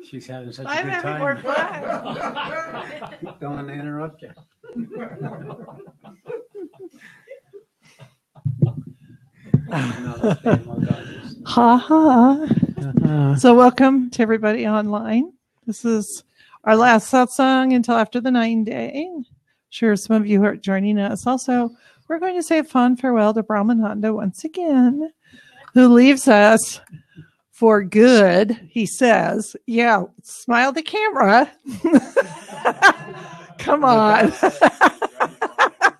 She's having such I'm a good having more time. fun. Don't want to interrupt you. Ha ha. So welcome to everybody online. This is our last satsang until after the 9-day. Sure, some of you are joining us. Also, we're going to say a fond farewell to Brahmananda once again, who leaves us for good. He says, yeah, smile at the camera. Come on.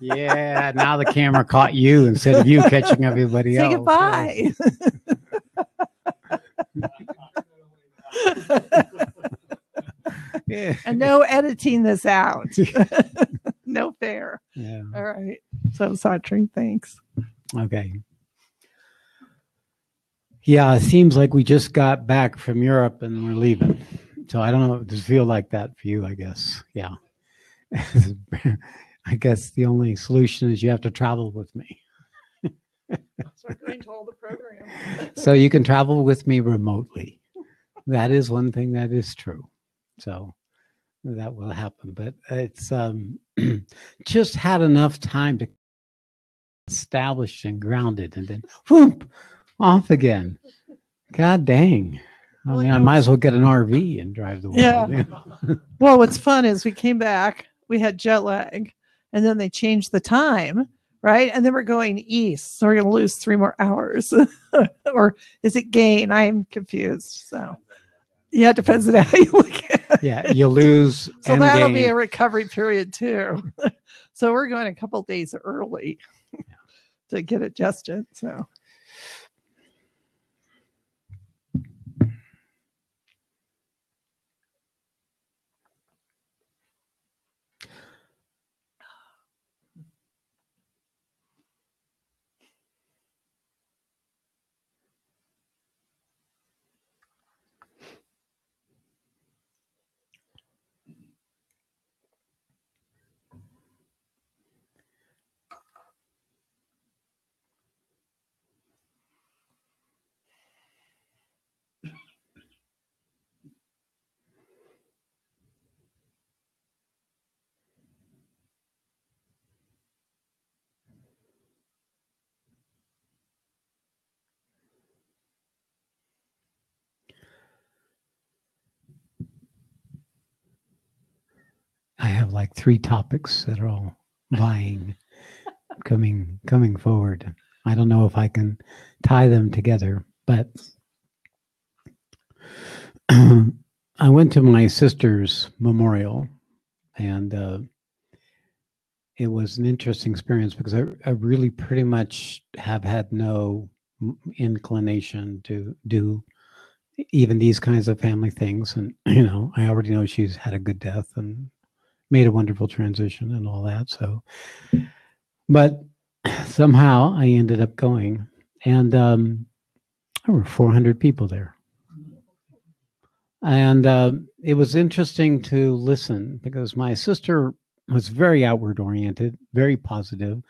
Yeah, now the camera caught you instead of you catching everybody else. Say goodbye. Yeah. And no editing this out. No fair. Yeah. All right. So, Satsang, thanks. Okay. Yeah, it seems like we just got back from Europe and we're leaving. So I don't know. Does it feel like that for you, I guess? Yeah. I guess the only solution is you have to travel with me. So I'm going to all the program. So you can travel with me remotely. That is one thing that is true. So that will happen. But it's just had enough time to establish and grounded and then whoop, off again. God dang. I mean, I might as well get an RV and drive the world. Yeah. Well, what's fun is we came back, we had jet lag, and then they changed the time, right? And then we're going east. So we're going to lose 3 more hours. Or is it gain? I'm confused. So, yeah, it depends on how you look at it. Yeah, you lose. So that'll be a recovery period too. So we're going a couple days early to get adjusted. So. I have like 3 topics that are all vying, coming forward. I don't know if I can tie them together, but I went to my sister's memorial, and it was an interesting experience because I really pretty much have had no inclination to do even these kinds of family things. And, I already know she's had a good death and made a wonderful transition and all that. So, but somehow I ended up going, and there were 400 people there. And it was interesting to listen because my sister was very outward oriented, very positive,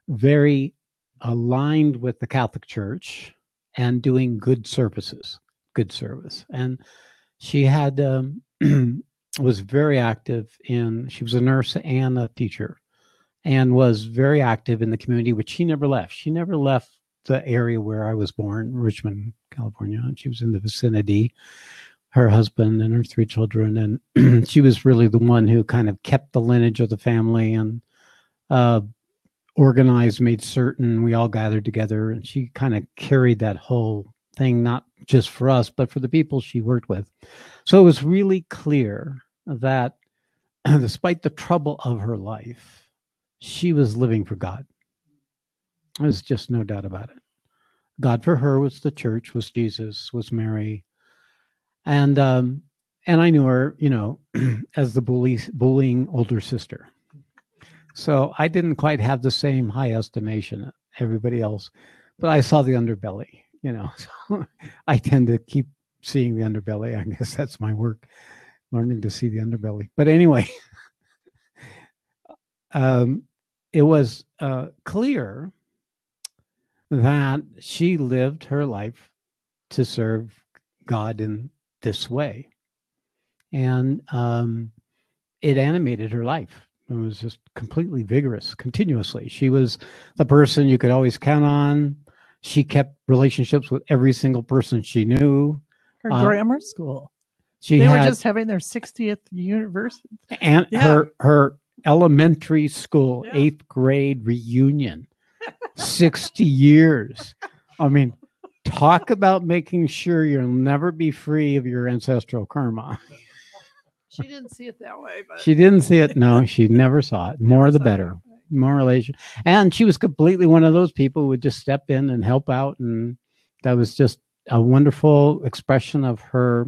very aligned with the Catholic Church and doing good service. And she had was very active she was a nurse and a teacher and was very active in the community, which she never left. She never left the area where I was born, Richmond, California. And she was in the vicinity, her husband and her 3 children. And she was really the one who kind of kept the lineage of the family and organized, made certain we all gathered together. And she kind of carried that whole thing, not just for us, but for the people she worked with. So it was really clear that despite the trouble of her life, she was living for God. There's just no doubt about it. God for her was the church, was Jesus, was Mary. And I knew her, as the bullying older sister. So I didn't quite have the same high estimation as everybody else, but I saw the underbelly, So I tend to keep seeing the underbelly. I guess that's my work, learning to see the underbelly. But anyway, it was clear that she lived her life to serve God in this way. And it animated her life. It was just completely vigorous, continuously. She was the person you could always count on. She kept relationships with every single person she knew. Her grammar school. They were just having their 60th university. And her elementary school, 8th grade reunion. 60 years. I mean, talk about making sure you'll never be free of your ancestral karma. She didn't see it that way, but she didn't see it. No, she never saw it. More the better. More relation. And she was completely one of those people who would just step in and help out. And that was just a wonderful expression of her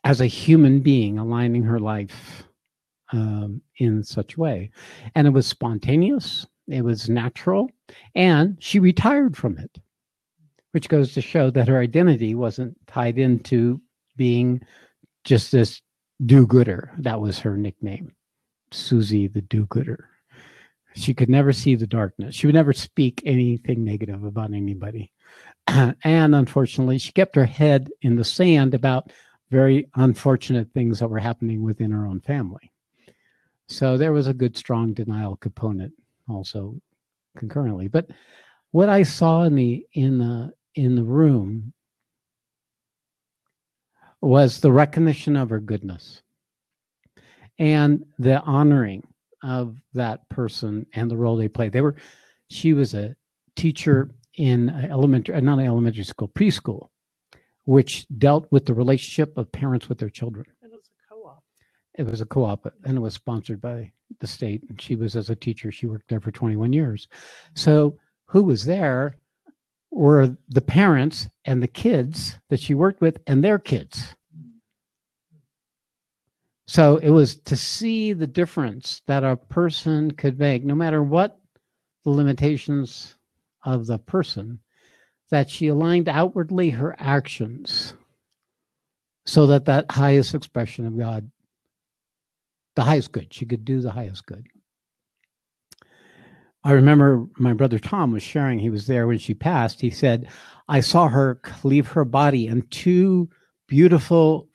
as a human being, aligning her life in such a way. And it was spontaneous. It was natural. And she retired from it, which goes to show that her identity wasn't tied into being just this do-gooder. That was her nickname, Susie the do-gooder. She could never see the darkness. She would never speak anything negative about anybody. And unfortunately, she kept her head in the sand about very unfortunate things that were happening within her own family. So there was a good, strong denial component also concurrently. But what I saw in the room was the recognition of her goodness and the honoring of that person and the role they played. She was a teacher in elementary school, preschool, which dealt with the relationship of parents with their children. it was a co-op. It was a co-op, and it was sponsored by the state. And she was, as a teacher, she worked there for 21 years. So who was there were the parents and the kids that she worked with and their kids. So it was to see the difference that a person could make, no matter what the limitations of the person, that she aligned outwardly her actions so that highest expression of God, the highest good, she could do the highest good. I remember my brother Tom was sharing, he was there when she passed. He said, I saw her leave her body and two beautiful,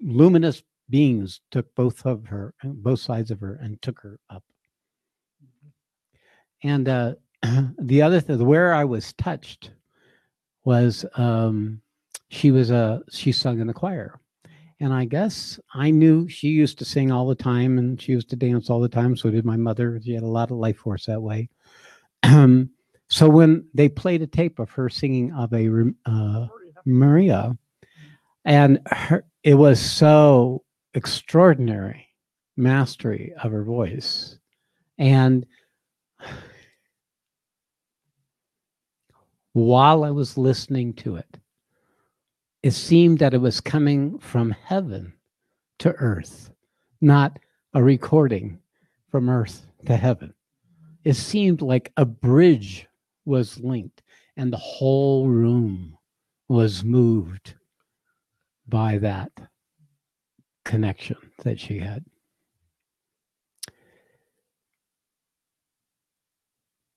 luminous beings took both sides of her and took her up. And the other thing, where I was touched was she sung in the choir. And I guess I knew she used to sing all the time and she used to dance all the time. So did my mother. She had a lot of life force that way. So when they played a tape of her singing Ave Maria, and it was so extraordinary mastery of her voice. And while I was listening to it, it seemed that it was coming from heaven to earth, not a recording from earth to heaven. It seemed like a bridge was linked and the whole room was moved by that connection that she had.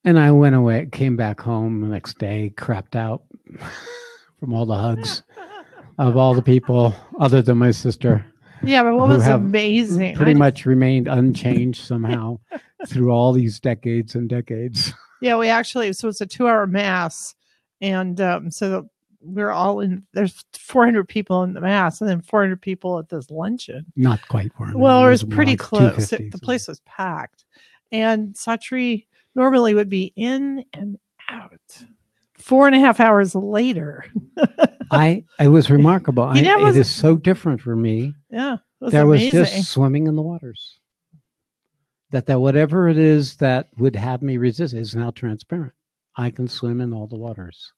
And I went away, came back home the next day, crapped out from all the hugs of all the people other than my sister. Yeah, but what was amazing? Pretty much remained unchanged somehow through all these decades and decades. Yeah, so it's a 2-hour mass. And so we're all there's 400 people in the mass and then 400 people at this luncheon. Not quite 400. Well, it was pretty close. The place was packed. And Satri normally would be in and out. 4.5 hours later. It was remarkable. It is so different for me. Yeah. There was just swimming in the waters. That whatever it is that would have me resist is now transparent. I can swim in all the waters,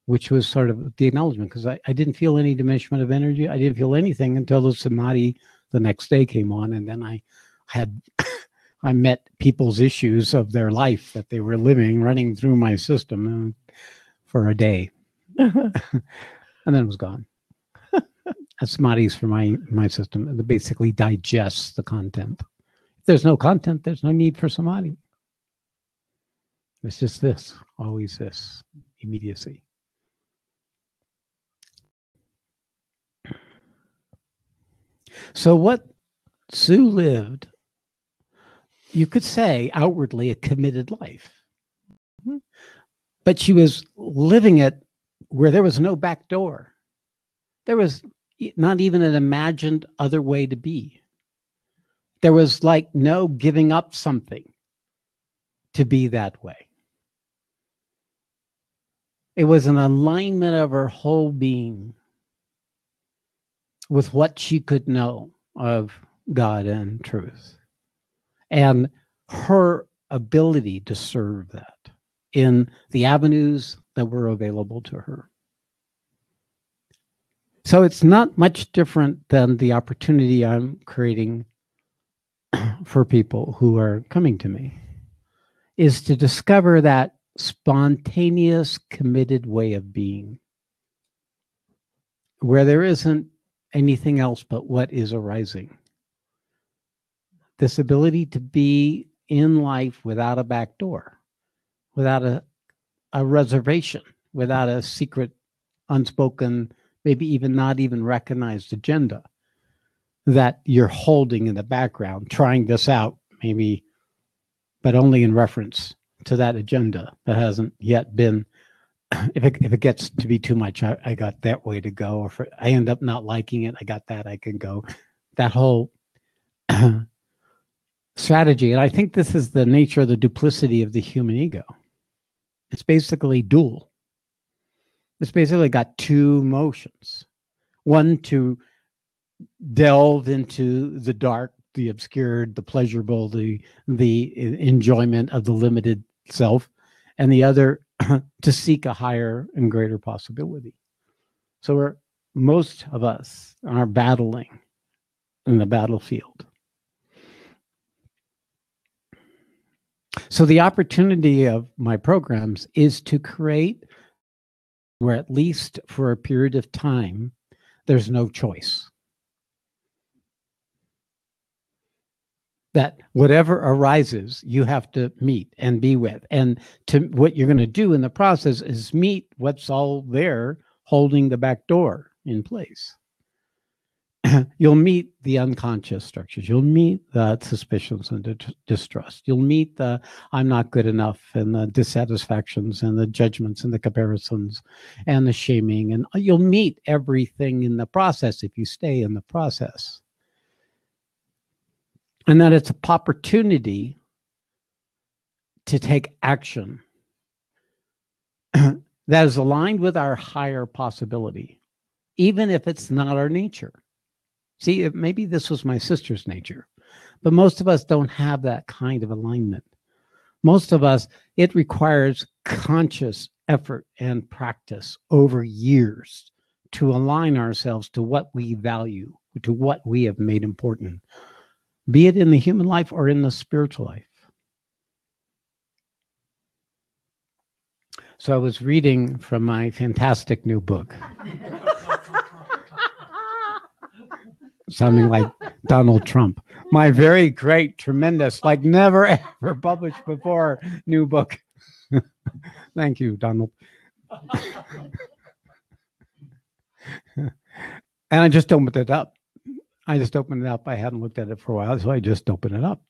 which was sort of the acknowledgement because I didn't feel any diminishment of energy. I didn't feel anything until the samadhi the next day came on. And then I met people's issues of their life that they were living, running through my system for a day. And then it was gone. Samadhi's for my system. It basically digests the content. If there's no content, there's no need for samadhi. It's just this, always this, immediacy. So what Sue lived, you could say outwardly a committed life, but she was living it where there was no back door. There was not even an imagined other way to be. There was like no giving up something to be that way. It was an alignment of her whole being with what she could know of God and truth, and her ability to serve that in the avenues that were available to her. So it's not much different than the opportunity I'm creating for people who are coming to me, is to discover that spontaneous, committed way of being where there isn't anything else but what is arising. This ability to be in life without a back door, without a reservation, without a secret, unspoken, maybe even not even recognized agenda that you're holding in the background, trying this out, maybe, but only in reference to that agenda that hasn't yet been. If it gets to be too much, I got that way to go. Or if I end up not liking it, I got that I can go. That whole strategy. And I think this is the nature of the duplicity of the human ego. It's basically dual. It's basically got two motions. One to delve into the dark, the obscured, the pleasurable, the enjoyment of the limited self, and the other to seek a higher and greater possibility. So most of us are battling in the battlefield. So the opportunity of my programs is to create where, at least for a period of time, there's no choice. That whatever arises, you have to meet and be with. And what you're going to do in the process is meet what's all there holding the back door in place. You'll meet the unconscious structures. You'll meet the suspicions and distrust. You'll meet the I'm not good enough and the dissatisfactions and the judgments and the comparisons and the shaming. And you'll meet everything in the process if you stay in the process. And that it's an opportunity to take action that is aligned with our higher possibility, even if it's not our nature. See, maybe this was my sister's nature, but most of us don't have that kind of alignment. Most of us, it requires conscious effort and practice over years to align ourselves to what we value, to what we have made important, be it in the human life or in the spiritual life. So I was reading from my fantastic new book. Sounding like Donald Trump. My very great, tremendous, like never ever published before new book. Thank you, Donald. And I just opened it up. I hadn't looked at it for a while, so I just opened it up.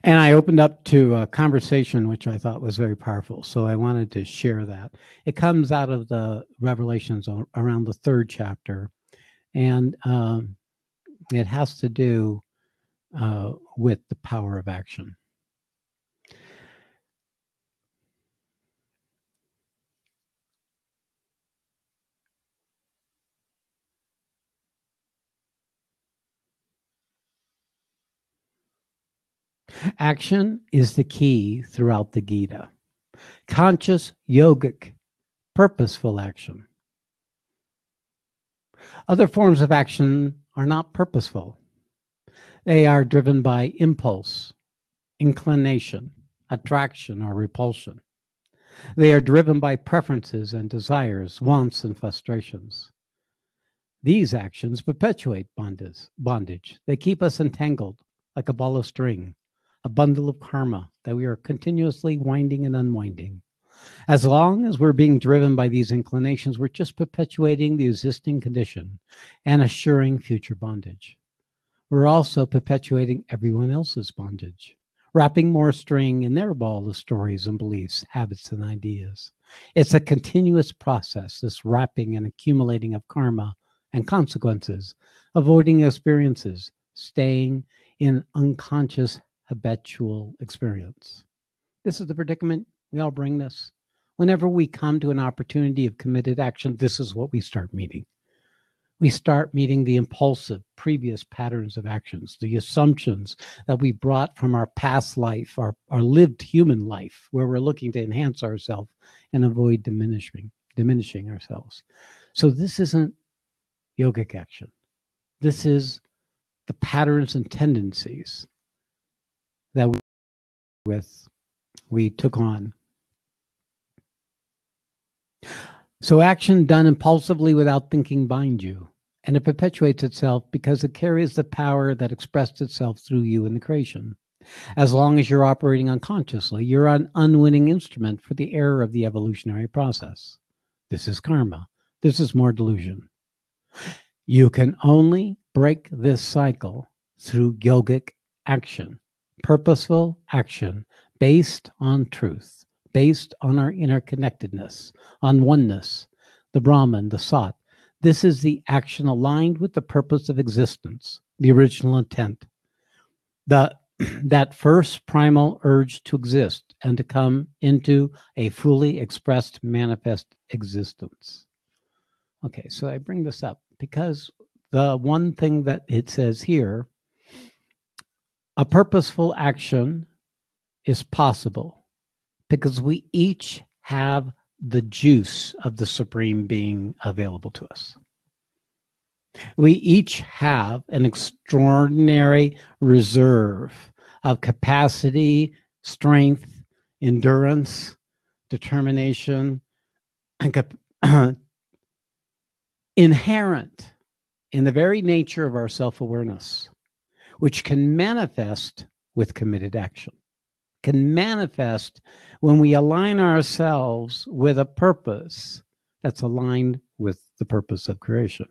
And I opened up to a conversation which I thought was very powerful. So I wanted to share that. It comes out of the Revelations around the 3rd chapter. And it has to do with the power of action. Action is the key throughout the Gita. Conscious, yogic, purposeful action. Other forms of action are not purposeful. They are driven by impulse, inclination, attraction, or repulsion. They are driven by preferences and desires, wants and frustrations. These actions perpetuate bondage. They keep us entangled like a ball of string, a bundle of karma that we are continuously winding and unwinding. As long as we're being driven by these inclinations, we're just perpetuating the existing condition and assuring future bondage. We're also perpetuating everyone else's bondage, wrapping more string in their ball of stories and beliefs, habits and ideas. It's a continuous process, this wrapping and accumulating of karma and consequences, avoiding experiences, staying in unconscious habitual experience. This is the predicament. We all bring this. Whenever we come to an opportunity of committed action, this is what we start meeting. We start meeting the impulsive previous patterns of actions, the assumptions that we brought from our past life, our lived human life, where we're looking to enhance ourselves and avoid diminishing ourselves. So this isn't yogic action. This is the patterns and tendencies that we took on. So action done impulsively without thinking binds you, and it perpetuates itself because it carries the power that expressed itself through you in the creation. As long as you're operating unconsciously, you're an unwitting instrument for the error of the evolutionary process. This is karma. This is more delusion. You can only break this cycle through yogic action, purposeful action based on truth, based on our interconnectedness, on oneness, the Brahman, the Sat. This is the action aligned with the purpose of existence, the original intent, that first primal urge to exist and to come into a fully expressed manifest existence. Okay, so I bring this up because the one thing that it says here, a purposeful action is possible because we each have the juice of the Supreme Being available to us. We each have an extraordinary reserve of capacity, strength, endurance, determination, and inherent in the very nature of our self-awareness, which can manifest with committed action, can manifest when we align ourselves with a purpose that's aligned with the purpose of creation.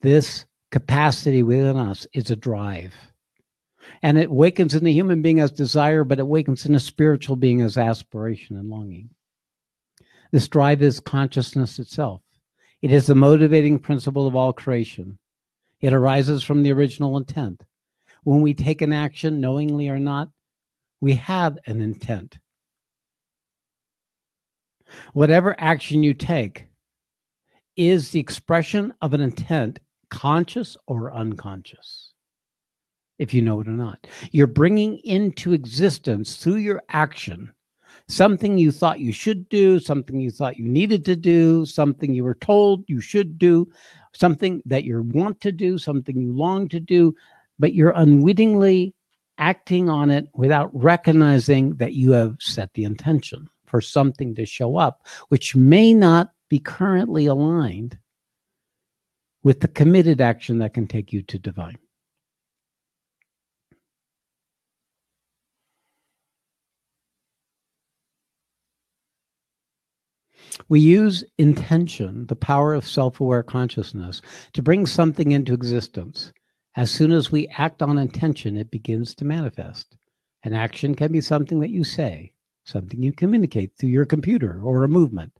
This capacity within us is a drive. And it wakens in the human being as desire, but it wakens in a spiritual being as aspiration and longing. This drive is consciousness itself. It is the motivating principle of all creation. It arises from the original intent. When we take an action, knowingly or not, we have an intent. Whatever action you take is the expression of an intent, conscious or unconscious, if you know it or not. You're bringing into existence through your action something you thought you should do, something you thought you needed to do, something you were told you should do, something that you want to do, something you long to do, but you're unwittingly acting on it without recognizing that you have set the intention for something to show up, which may not be currently aligned with the committed action that can take you to divine. We use intention, the power of self-aware consciousness, to bring something into existence. As soon as we act on intention, it begins to manifest. An action can be something that you say, something you communicate through your computer, or a movement.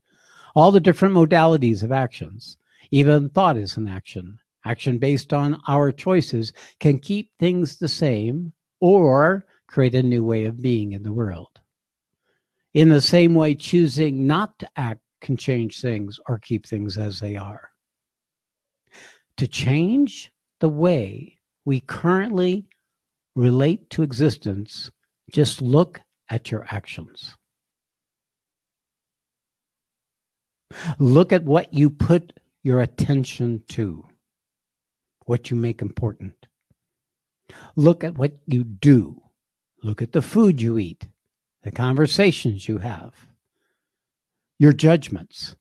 All the different modalities of actions. Even thought is an action. Action based on our choices can keep things the same or create a new way of being in the world. In the same way, choosing not to act can change things or keep things as they are. To change the way we currently relate to existence, just look at your actions. Look at what you put your attention to, what you make important. Look at what you do. Look at the food you eat, the conversations you have, your judgments,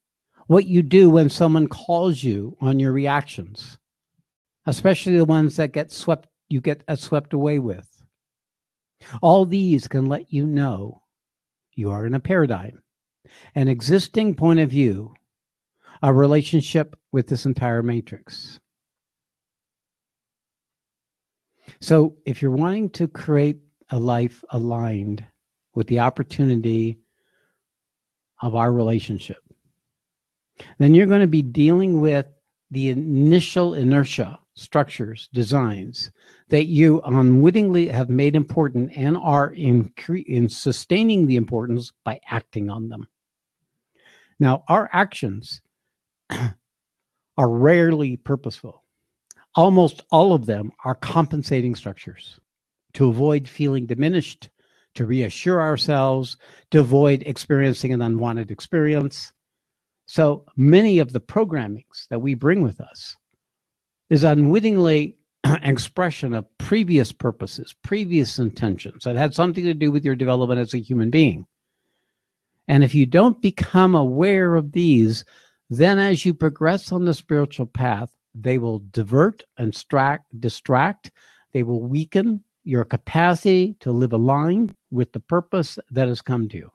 what you do when someone calls you on your reactions, especially the ones that you get swept away with. All these can let you know You are in a paradigm, an existing point of view, a relationship with this entire matrix. So if you're wanting to create a life aligned with the opportunity of our relationship, then you're going to be dealing with the initial inertia, structures, designs that you unwittingly have made important and are in sustaining the importance by acting on them. Now, our actions are rarely purposeful. Almost all of them are compensating structures to avoid feeling diminished, to reassure ourselves, to avoid experiencing an unwanted experience. So many of the programmings that we bring with us is unwittingly an expression of previous purposes, previous intentions that had something to do with your development as a human being. And if you don't become aware of these, then as you progress on the spiritual path, they will divert and distract. They will weaken your capacity to live aligned with the purpose that has come to you.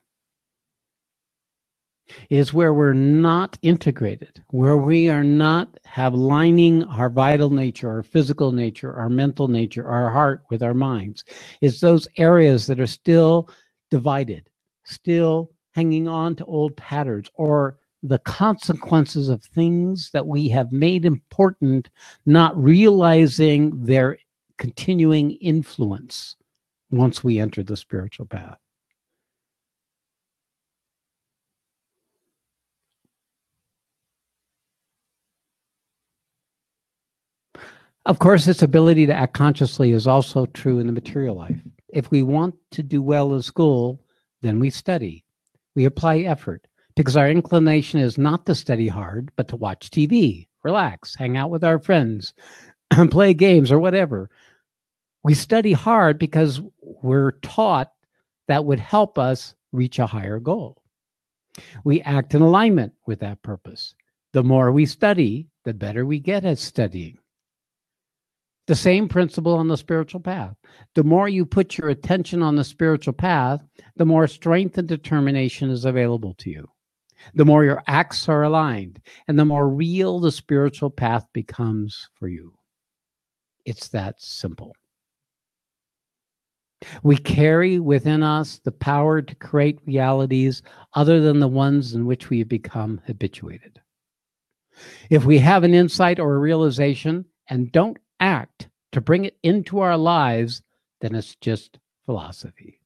Is where we're not integrated, where we are not have lining our vital nature, our physical nature, our mental nature, our heart with our minds. It's those areas that are still divided, still hanging on to old patterns, or the consequences of things that we have made important, not realizing their continuing influence once we enter the spiritual path. Of course, this ability to act consciously is also true in the material life. If we want to do well in school, then we study. We apply effort because our inclination is not to study hard, but to watch TV, relax, hang out with our friends, play games or whatever. We study hard because we're taught that would help us reach a higher goal. We act in alignment with that purpose. The more we study, the better we get at studying. The same principle on the spiritual path. The more you put your attention on the spiritual path, the more strength and determination is available to you. The more your acts are aligned, and the more real the spiritual path becomes for you. It's that simple. We carry within us the power to create realities other than the ones in which we have become habituated. If we have an insight or a realization and don't act to bring it into our lives, then it's just philosophy,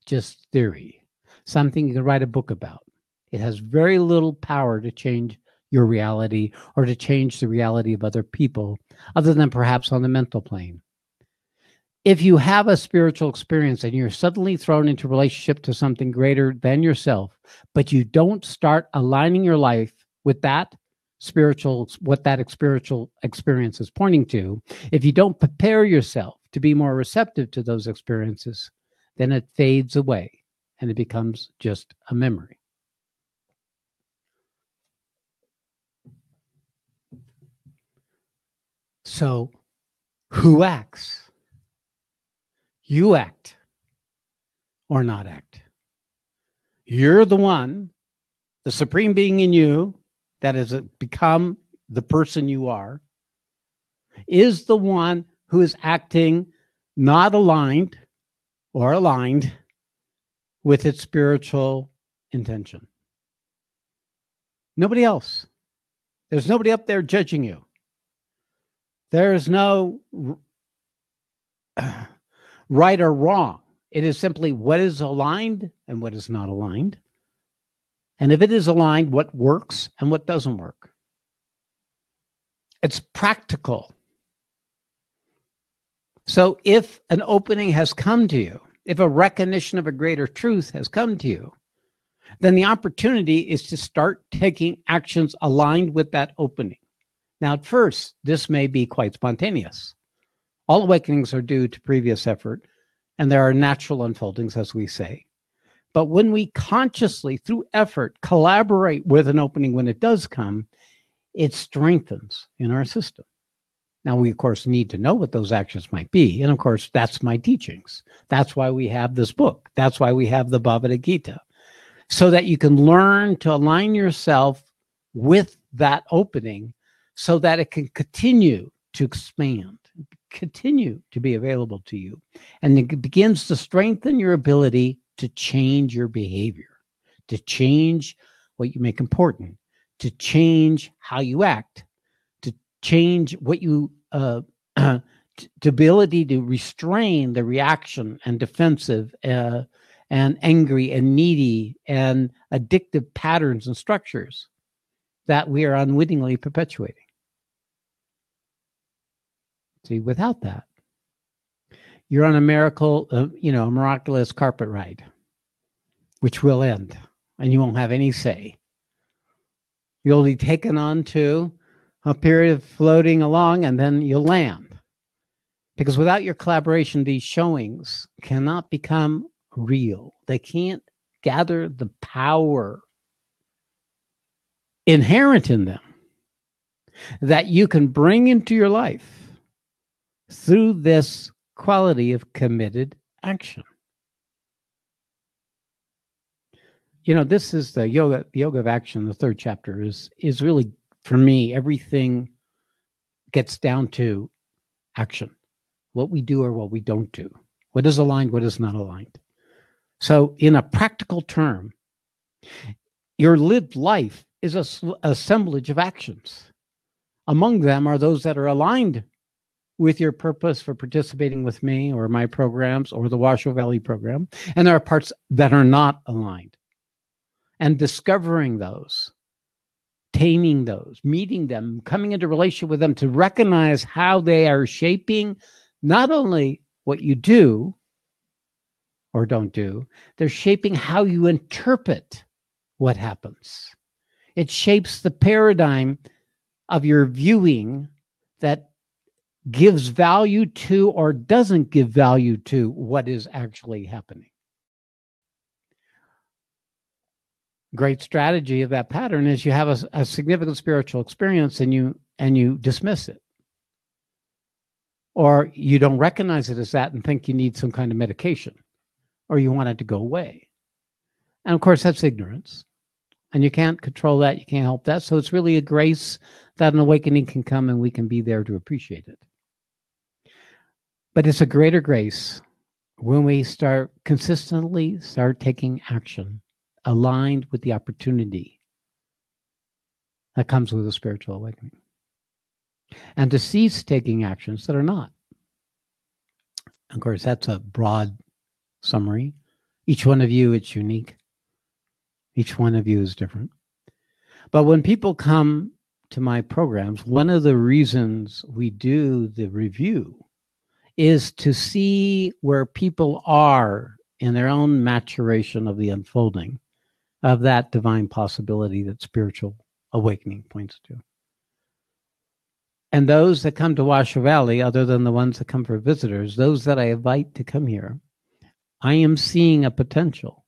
just theory, something you can write a book about. It has very little power to change your reality or to change the reality of other people, other than perhaps on the mental plane. If you have a spiritual experience and you're suddenly thrown into relationship to something greater than yourself, but you don't start aligning your life with that spiritual, what that spiritual experience is pointing to, if you don't prepare yourself to be more receptive to those experiences, then it fades away and it becomes just a memory. So, who acts? You act or not act. You're the one, the supreme being in you, that has become the person you are, is the one who is acting not aligned or aligned with its spiritual intention. Nobody else. There's nobody up there judging you. There is no right or wrong. It is simply what is aligned and what is not aligned. And if it is aligned, what works and what doesn't work. It's practical. So if an opening has come to you, if a recognition of a greater truth has come to you, then the opportunity is to start taking actions aligned with that opening. Now, at first, this may be quite spontaneous. All awakenings are due to previous effort, and there are natural unfoldings, as we say. But when we consciously, through effort, collaborate with an opening when it does come, it strengthens in our system. Now, we, of course, need to know what those actions might be. And, of course, that's my teachings. That's why we have this book. That's why we have the Bhagavad Gita. so that you can learn to align yourself with that opening so that it can continue to expand, continue to be available to you. And it begins to strengthen your ability to change your behavior, to change what you make important, to change how you act, to change what you, the ability to restrain the reaction and defensive and angry and needy and addictive patterns and structures that we are unwittingly perpetuating. See, without that, you're on a miraculous carpet ride, which will end, and you won't have any say. You'll be taken on to a period of floating along, and then you'll land. Because without your collaboration, these showings cannot become real. They can't gather the power inherent in them that you can bring into your life through this quality of committed action. This is the yoga of action. The third chapter is really, for me, everything gets down to action. What we do or what we don't do. What is aligned, what is not aligned. So in a practical term, your lived life is a assemblage of actions. Among them are those that are aligned with your purpose for participating with me or my programs or the Washoe Valley program. And there are parts that are not aligned. And discovering those, taming those, meeting them, coming into relationship with them to recognize how they are shaping not only what you do or don't do, they're shaping how you interpret what happens. It shapes the paradigm of your viewing that gives value to or doesn't give value to what is actually happening. Great strategy of that pattern is you have a significant spiritual experience and you dismiss it. Or you don't recognize it as that and think you need some kind of medication, or you want it to go away. And of course, that's ignorance. And you can't control that. You can't help that. So it's really a grace that an awakening can come and we can be there to appreciate it. But it's a greater grace when we consistently start taking action aligned with the opportunity that comes with a spiritual awakening. And to cease taking actions that are not. Of course, that's a broad summary. Each one of you, it's unique. Each one of you is different. But when people come to my programs, one of the reasons we do the review is to see where people are in their own maturation of the unfolding of that divine possibility that spiritual awakening points to. And those that come to Washoe Valley, other than the ones that come for visitors, those that I invite to come here, I am seeing a potential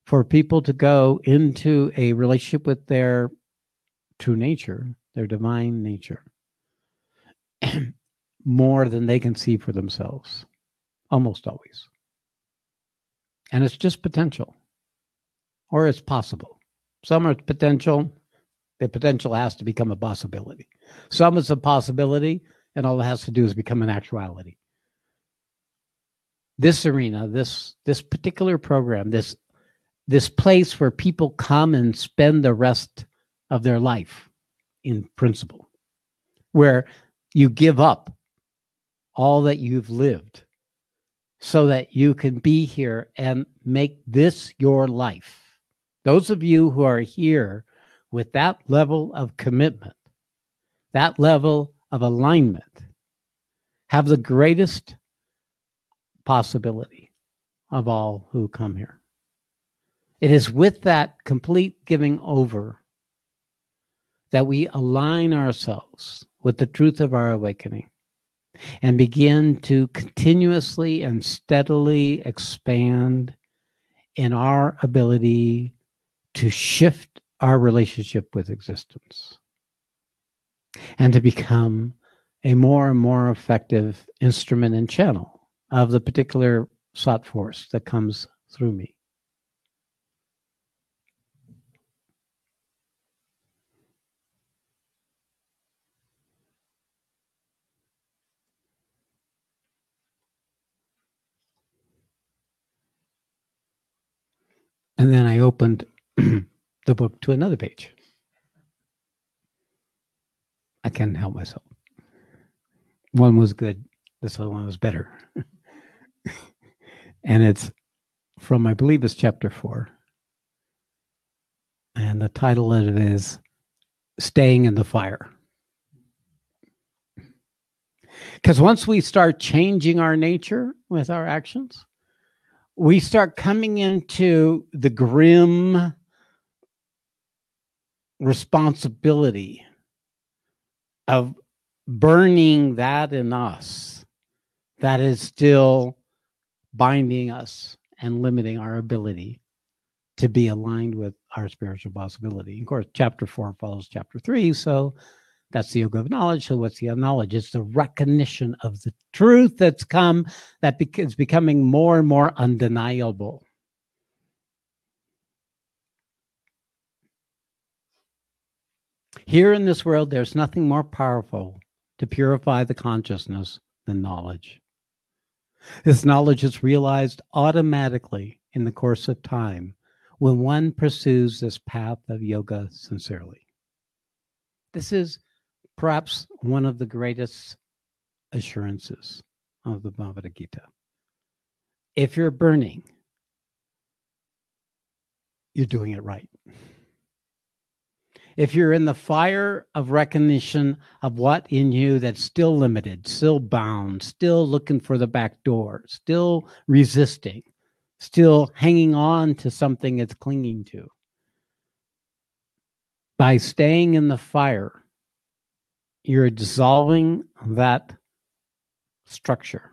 for people to go into a relationship with their true nature, their divine nature, more than they can see for themselves, almost always. And it's just potential, or it's possible. Some are potential. The potential has to become a possibility. Some is a possibility, and all it has to do is become an actuality. This arena, this particular program, this place where people come and spend the rest of their life, in principle, where you give up all that you've lived so that you can be here and make this your life. Those of you who are here with that level of commitment, that level of alignment, have the greatest possibility of all who come here. It is with that complete giving over that we align ourselves with the truth of our awakening and begin to continuously and steadily expand in our ability to shift our relationship with existence and to become a more and more effective instrument and channel of the particular sought force that comes through me. And then I opened the book to another page. I can't help myself. One was good. This other one was better. And it's from, I believe it's chapter 4. And the title of it is Staying in the Fire. Because once we start changing our nature with our actions, we start coming into the grim responsibility of burning that in us that is still binding us and limiting our ability to be aligned with our spiritual possibility. Of course, chapter 4 follows chapter 3, so that's the yoga of knowledge. So what's the knowledge? It's the recognition of the truth that's come, that is becoming more and more undeniable. Here in this world, there's nothing more powerful to purify the consciousness than knowledge. This knowledge is realized automatically in the course of time when one pursues this path of yoga sincerely. This is perhaps one of the greatest assurances of the Bhagavad Gita. If you're burning, you're doing it right. If you're in the fire of recognition of what in you that's still limited, still bound, still looking for the back door, still resisting, still hanging on to something it's clinging to, by staying in the fire, you're dissolving that structure.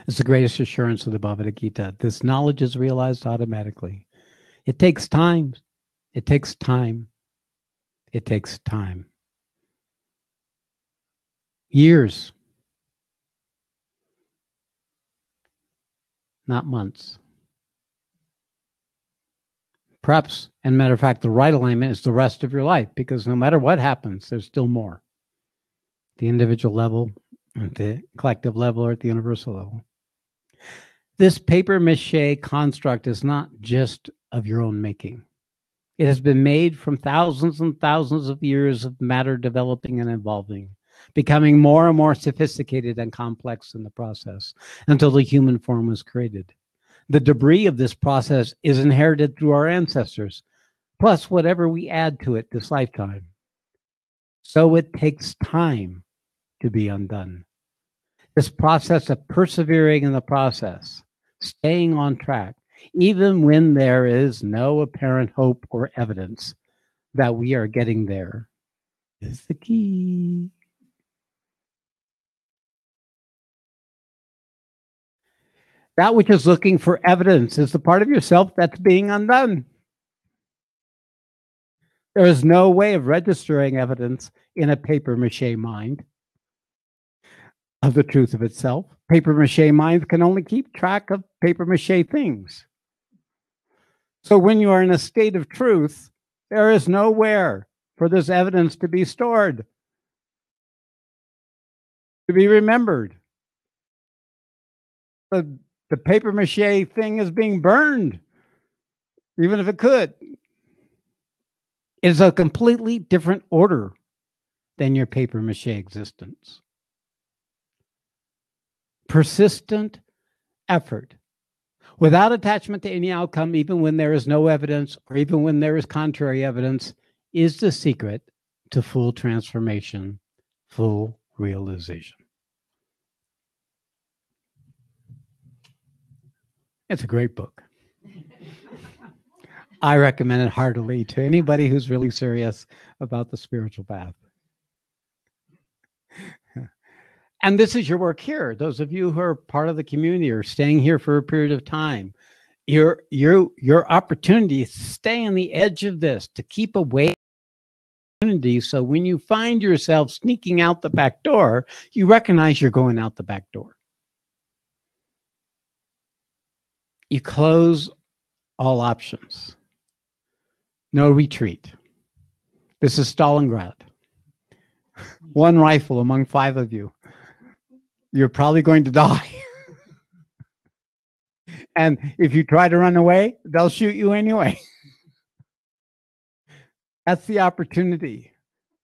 It's the greatest assurance of the Bhagavad Gita. This knowledge is realized automatically. It takes time. It takes time. It takes time. Years. Not months. Perhaps, and matter of fact, the right alignment is the rest of your life, because no matter what happens, there's still more. At the individual level, at the collective level, or at the universal level. This paper mache construct is not just of your own making. It has been made from thousands and thousands of years of matter developing and evolving, becoming more and more sophisticated and complex in the process until the human form was created. The debris of this process is inherited through our ancestors, plus whatever we add to it this lifetime. So it takes time to be undone. This process of persevering in the process, staying on track, even when there is no apparent hope or evidence that we are getting there, is the key. That which is looking for evidence is the part of yourself that's being undone. There is no way of registering evidence in a paper mache mind of the truth of itself. Paper mache minds can only keep track of paper mache things. So when you are in a state of truth, there is nowhere for this evidence to be stored, to be remembered. The paper mache thing is being burned, even if it could. It's a completely different order than your paper mache existence. Persistent effort without attachment to any outcome, even when there is no evidence or even when there is contrary evidence, is the secret to full transformation, full realization. It's a great book. I recommend it heartily to anybody who's really serious about the spiritual path. And this is your work here. Those of you who are part of the community or staying here for a period of time, your opportunity is to stay on the edge of this, to keep away from opportunity. So when you find yourself sneaking out the back door, you recognize you're going out the back door. You close all options. No retreat. This is Stalingrad. One rifle among 5 of you. You're probably going to die. And if you try to run away, they'll shoot you anyway. That's the opportunity.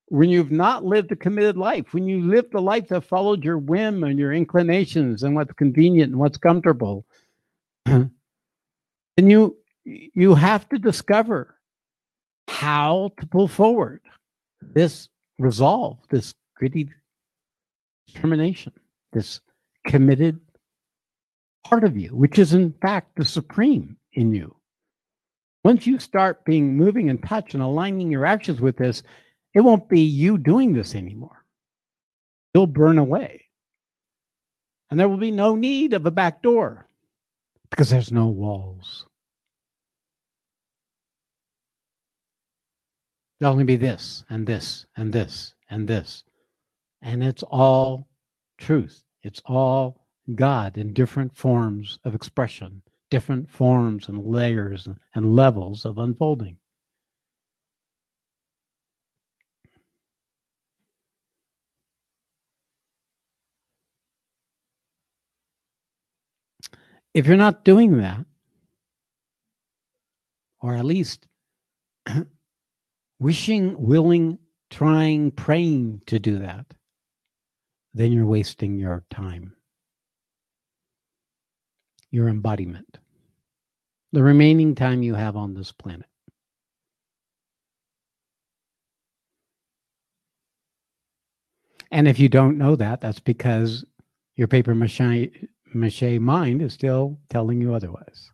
When you've not lived a committed life, when you lived a life that followed your whim and your inclinations and what's convenient and what's comfortable, then you have to discover how to pull forward this resolve, this gritty determination, this committed part of you, which is in fact the supreme in you. Once you start being moving in touch and aligning your actions with this, it won't be you doing this anymore. You'll burn away. And there will be no need of a back door because there's no walls. There'll only be this and this and this and this. And it's all truth. It's all God in different forms of expression, different forms and layers and levels of unfolding. If you're not doing that, or at least wishing, willing, trying, praying to do that, then you're wasting your time, your embodiment, the remaining time you have on this planet. And if you don't know that, that's because your paper mache mind is still telling you otherwise.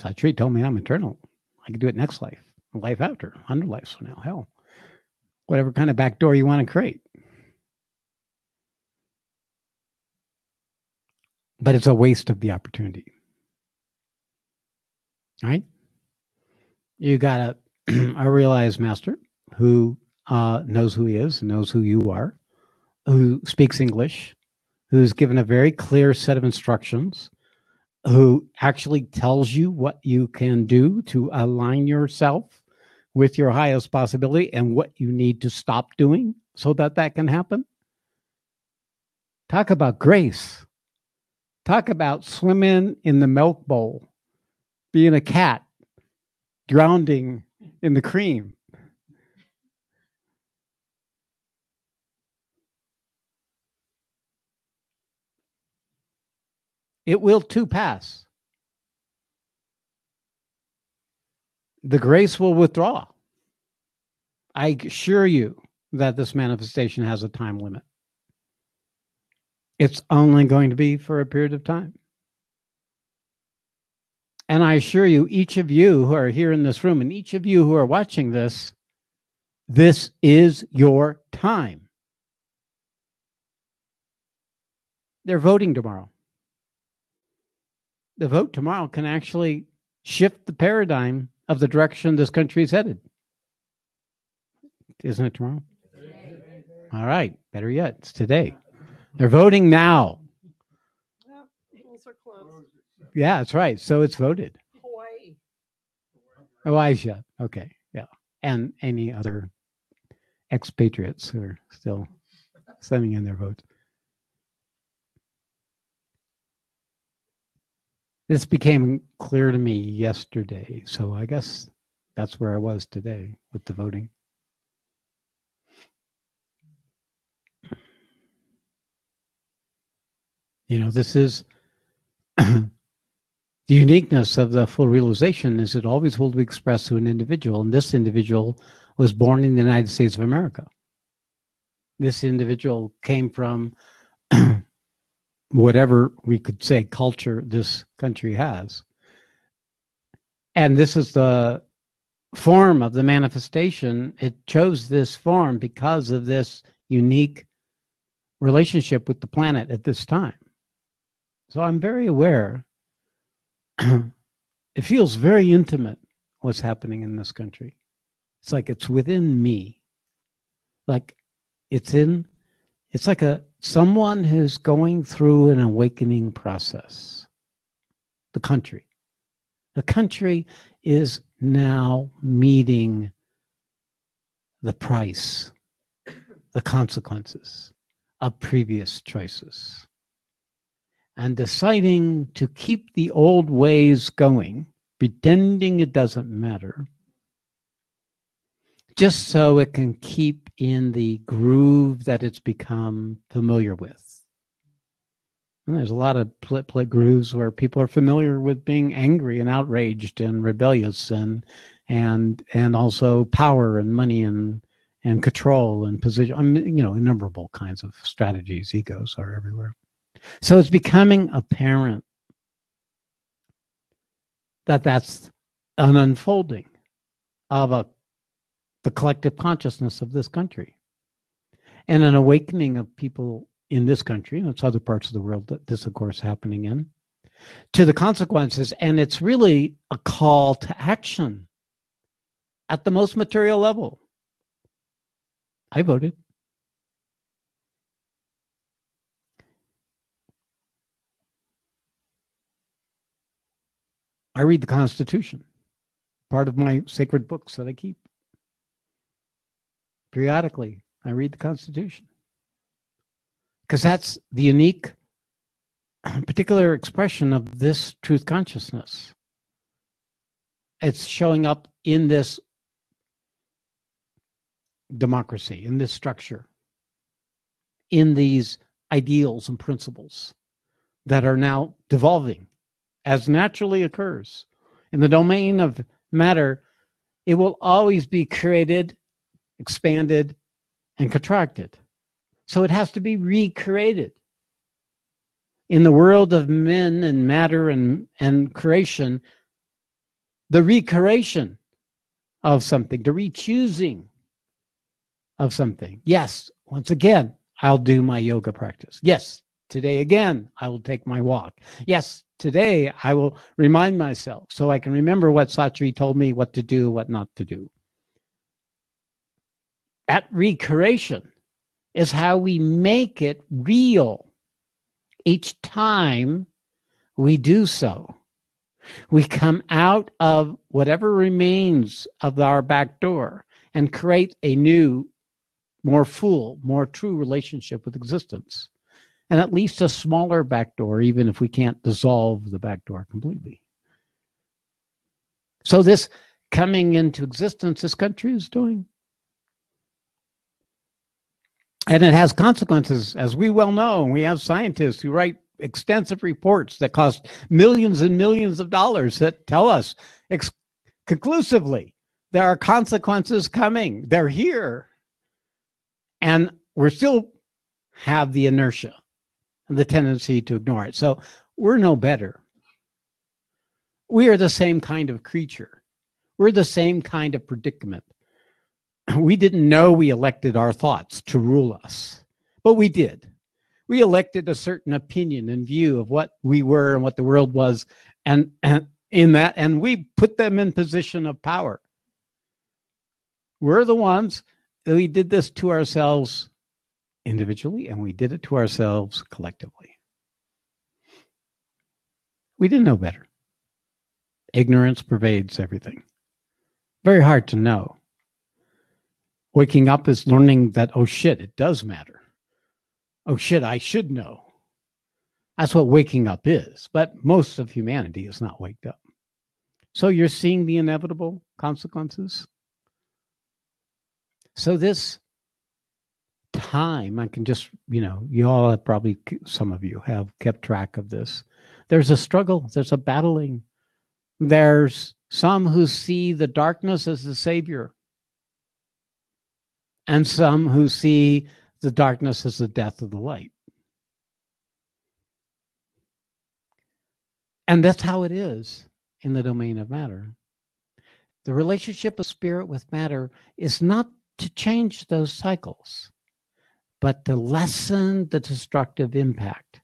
Satri told me I'm eternal. I can do it next life, life after, 100 lives from now, hell. Whatever kind of backdoor you want to create. But it's a waste of the opportunity. Right? You got a realized master who knows who he is, knows who you are, who speaks English, who's given a very clear set of instructions, who actually tells you what you can do to align yourself with your highest possibility and what you need to stop doing so that that can happen. Talk about grace. Talk about swimming in the milk bowl, being a cat, drowning in the cream. It will too pass. The grace will withdraw. I assure you that this manifestation has a time limit. It's only going to be for a period of time. And I assure you, each of you who are here in this room and each of you who are watching this, this is your time. They're voting tomorrow. The vote tomorrow can actually shift the paradigm of the direction this country is headed. Isn't it tomorrow? All right. Better yet, it's today. They're voting now. Polls are closed. Yeah, that's right. So it's voted. Hawaii. Hawaii's yet. Okay. Yeah. And any other expatriates who are still sending in their votes. This became clear to me yesterday. So I guess that's where I was today with the voting. You know, this is the uniqueness of the full realization is it always will be expressed to an individual. And this individual was born in the United States of America. This individual came from whatever we could say culture this country has. And this is the form of the manifestation. It chose this form because of this unique relationship with the planet at this time. So I'm very aware. It feels very intimate what's happening in this country. It's like it's within me. Like it's like someone who's going through an awakening process. The country is now meeting the price, the consequences of previous choices. and deciding to keep the old ways going, pretending it doesn't matter, just so it can keep in the groove that it's become familiar with. And there's a lot of grooves where people are familiar with being angry and outraged and rebellious and also power and money and control and position. I mean, innumerable kinds of strategies. Egos are everywhere. So it's becoming apparent that that's an unfolding of the collective consciousness of this country and an awakening of people in this country, and it's other parts of the world that this, of course, happening in, to the consequences. And it's really a call to action at the most material level. I voted. I read the Constitution, part of my sacred books that I keep. Periodically, I read the Constitution because that's the unique, particular expression of this truth consciousness. It's showing up in this democracy, in this structure, in these ideals and principles that are now devolving as naturally occurs. In the domain of matter, it will always be created, expanded, and contracted. So it has to be recreated. In the world of men and matter and creation, the recreation of something, the re-choosing of something. Yes, once again, I'll do my yoga practice. Yes, today again, I will take my walk. Yes, today I will remind myself so I can remember what Satri told me what to do, what not to do. That recreation is how we make it real. Each time we do so, we come out of whatever remains of our back door and create a new, more full, more true relationship with existence. And at least a smaller back door, even if we can't dissolve the back door completely. So this coming into existence, this country is doing. And it has consequences, as we well know. We have scientists who write extensive reports that cost millions and millions of dollars that tell us conclusively there are consequences coming. They're here. And we're still have the inertia and the tendency to ignore it. So we're no better. We are the same kind of creature. We're the same kind of predicament. We didn't know we elected our thoughts to rule us, but we did. We elected a certain opinion and view of what we were and what the world was, and in that, and we put them in position of power. We're the ones that we did this to ourselves individually, and we did it to ourselves collectively. We didn't know better. Ignorance pervades everything. Very hard to know. Waking up is learning that, oh shit, it does matter. Oh shit, I should know. That's what waking up is. But most of humanity is not waked up. So you're seeing the inevitable consequences. So this time, I can just, you all have probably, some of you have kept track of this. There's a struggle. There's a battling. There's some who see the darkness as the savior, and some who see the darkness as the death of the light. And that's how it is in the domain of matter. The relationship of spirit with matter is not to change those cycles, but to lessen the destructive impact,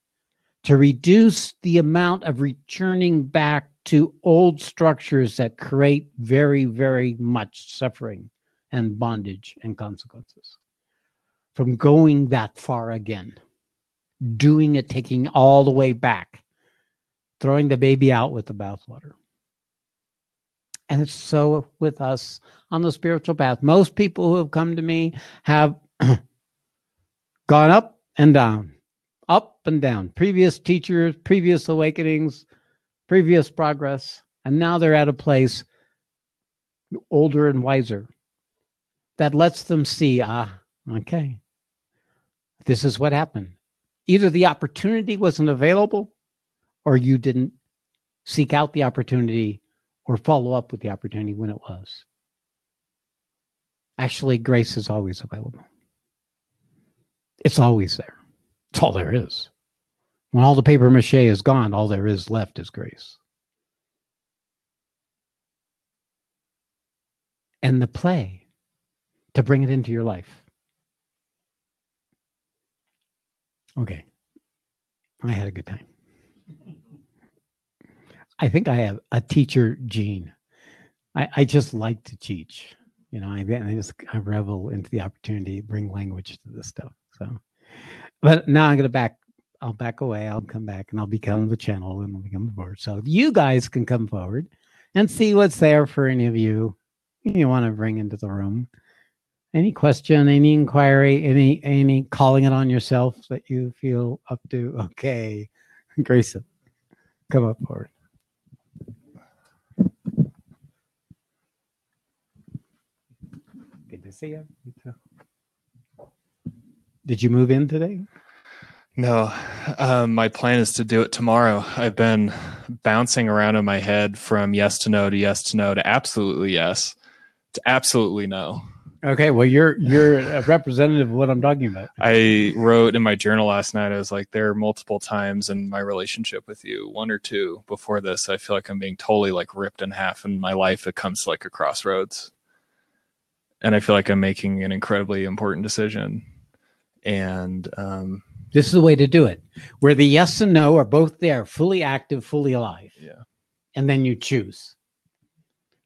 to reduce the amount of returning back to old structures that create very, very much suffering and bondage and consequences. From going that far again, doing it, taking all the way back, throwing the baby out with the bathwater. And it's so with us on the spiritual path. Most people who have come to me have gone up and down, up and down, previous teachers, previous awakenings, previous progress. And now they're at a place older and wiser that lets them see, okay, this is what happened. Either the opportunity wasn't available or you didn't seek out the opportunity or follow up with the opportunity when it was. Actually, grace is always available. It's always there. It's all there is. When all the paper mache is gone, all there is left is grace. And the play to bring it into your life. Okay. I had a good time. I think I have a teacher gene. I just like to teach. You know, I revel into the opportunity to bring language to this stuff. So, but now I'll back away. I'll come back and I'll become the channel and I'll become the board. So if you guys can come forward and see what's there for any of you want to bring into the room. Any question, any inquiry, any calling it on yourself that you feel up to? Okay. Grayson, come up forward. Good to see you. Did you move in today? No, my plan is to do it tomorrow. I've been bouncing around in my head from yes to no to yes to no to absolutely yes to absolutely no. Okay, well, you're a representative of what I'm talking about. I wrote in my journal last night, I was like, there are multiple times in my relationship with you, one or two before this, I feel like I'm being totally like ripped in half in my life. It comes to like a crossroads. And I feel like I'm making an incredibly important decision. And this is the way to do it, where the yes and no are both there, fully active, fully alive. Yeah. And then you choose.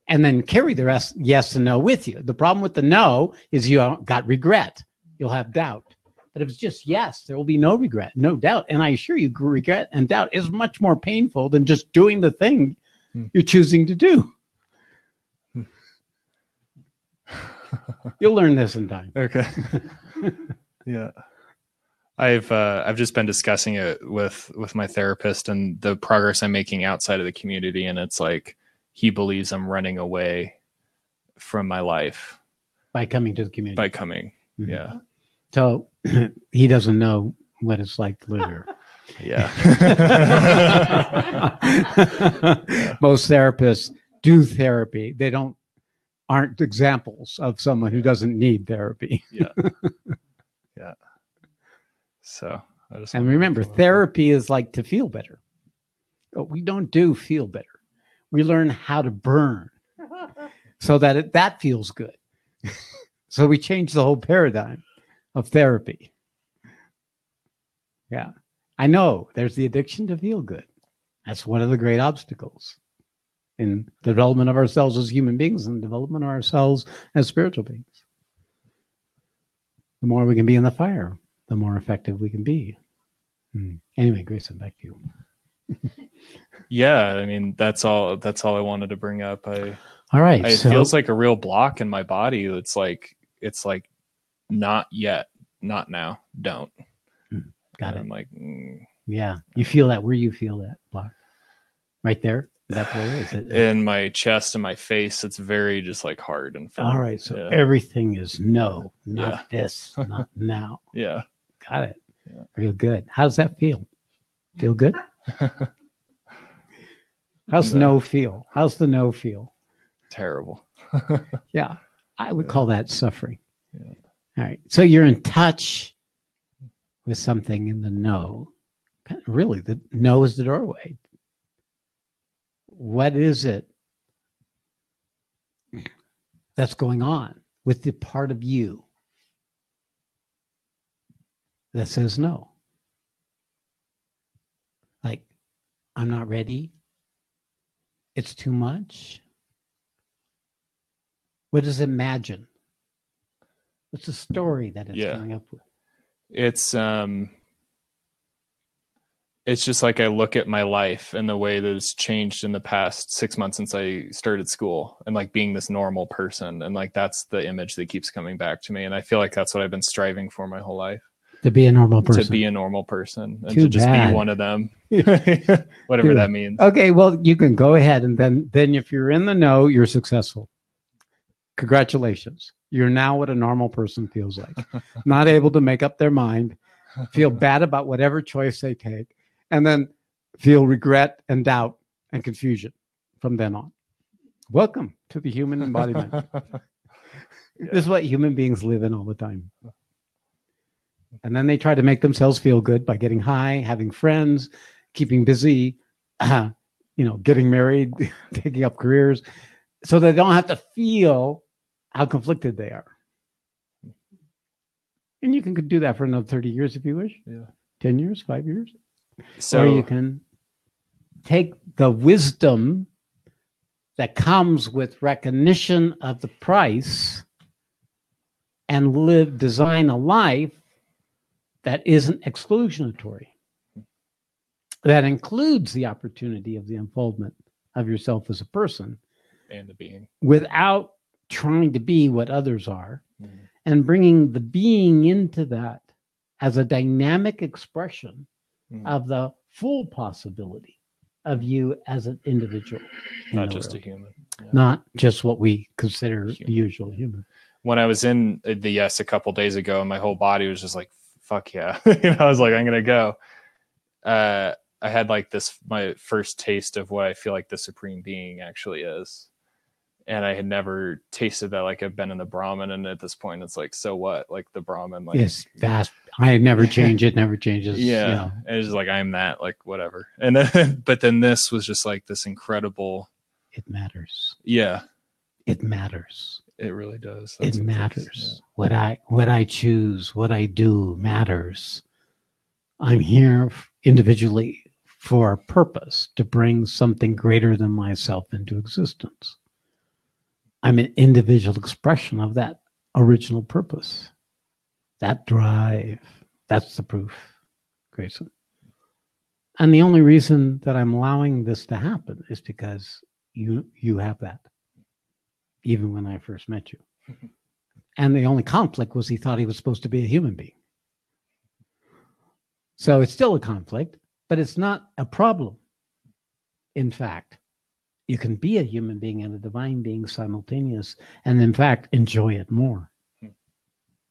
And then carry the rest yes and no with you. The problem with the no is you got regret. You'll have doubt. But if it's just yes, there will be no regret, no doubt. And I assure you, regret and doubt is much more painful than just doing the thing you're choosing to do. You'll learn this in time. Okay. Yeah. I've just been discussing it with my therapist and the progress I'm making outside of the community. And it's like, he believes I'm running away from my life. By coming to the community. By coming. Mm-hmm. Yeah. So he doesn't know what it's like to live here. Yeah. Most therapists do therapy. They aren't examples of someone who doesn't need therapy. Yeah. Yeah. So and remember, therapy is like to feel better. But we don't do feel better. We learn how to burn so that that feels good. So we change the whole paradigm of therapy. Yeah. I know there's the addiction to feel good. That's one of the great obstacles in the development of ourselves as human beings and the development of ourselves as spiritual beings. The more we can be in the fire, the more effective we can be. Anyway, Grayson, back to you. Yeah, I mean, that's all I wanted to bring up. All right. It feels like a real block in my body. It's like not yet, not now, don't. Got it. I'm like, yeah. You feel that? Where you feel that block? Right there? Is that where it is? In my chest and my face, it's very just like hard and firm. All right. So everything is no, not this, not now. Yeah. Got it. Yeah. Real good. How does that feel? Feel good? How's no feel? How's the no feel? Terrible. Yeah. I would call that suffering. Yeah. All right. So you're in touch with something in the no. Really, the no is the doorway. What is it that's going on with the part of you that says no? Like, I'm not ready. It's too much. What does it imagine? What's the story that it's coming up with? It's just like I look at my life and the way that it's changed in the past 6 months since I started school and like being this normal person. And like, that's the image that keeps coming back to me. And I feel like that's what I've been striving for my whole life. To be a normal person. To be a normal person and Too to just bad. be one of them. Whatever Too that bad. means. Okay, well, you can go ahead, and then if you're in the know, you're successful. Congratulations. You're now what a normal person feels like. Not able to make up their mind, feel bad about whatever choice they take, and then feel regret and doubt and confusion from then on. Welcome to the human embodiment. This is what human beings live in all the time. And then they try to make themselves feel good by getting high, having friends, keeping busy, getting married, taking up careers, so they don't have to feel how conflicted they are. And you can do that for another 30 years if you wish. Yeah. 10 years, 5 years. So or you can take the wisdom that comes with recognition of the price and design a life that isn't exclusionatory, that includes the opportunity of the unfoldment of yourself as a person and the being, without trying to be what others are, and bringing the being into that as a dynamic expression of the full possibility of you as an individual. Not just a human. Yeah. Not just what we consider the usual human. When I was in the Yes a couple days ago, my whole body was just like, fuck yeah. I was like, I'm going to go. I had like my first taste of what I feel like the supreme being actually is. And I had never tasted that. Like I've been in the Brahman, and at this point it's like, so what? Like the Brahman, like yes, vast. I never change it, never changes. Yeah. And it's just like, I'm that, like whatever. And then, but then this was just like this incredible. It matters. Yeah. It matters. It really does. It matters. Yeah. What I choose, what I do matters. I'm here individually for a purpose, to bring something greater than myself into existence. I'm an individual expression of that original purpose. That drive, that's the proof, Grayson. And the only reason that I'm allowing this to happen is because you have that, even when I first met you. And the only conflict was he thought he was supposed to be a human being. So it's still a conflict, but it's not a problem. In fact, you can be a human being and a divine being simultaneous, and in fact, enjoy it more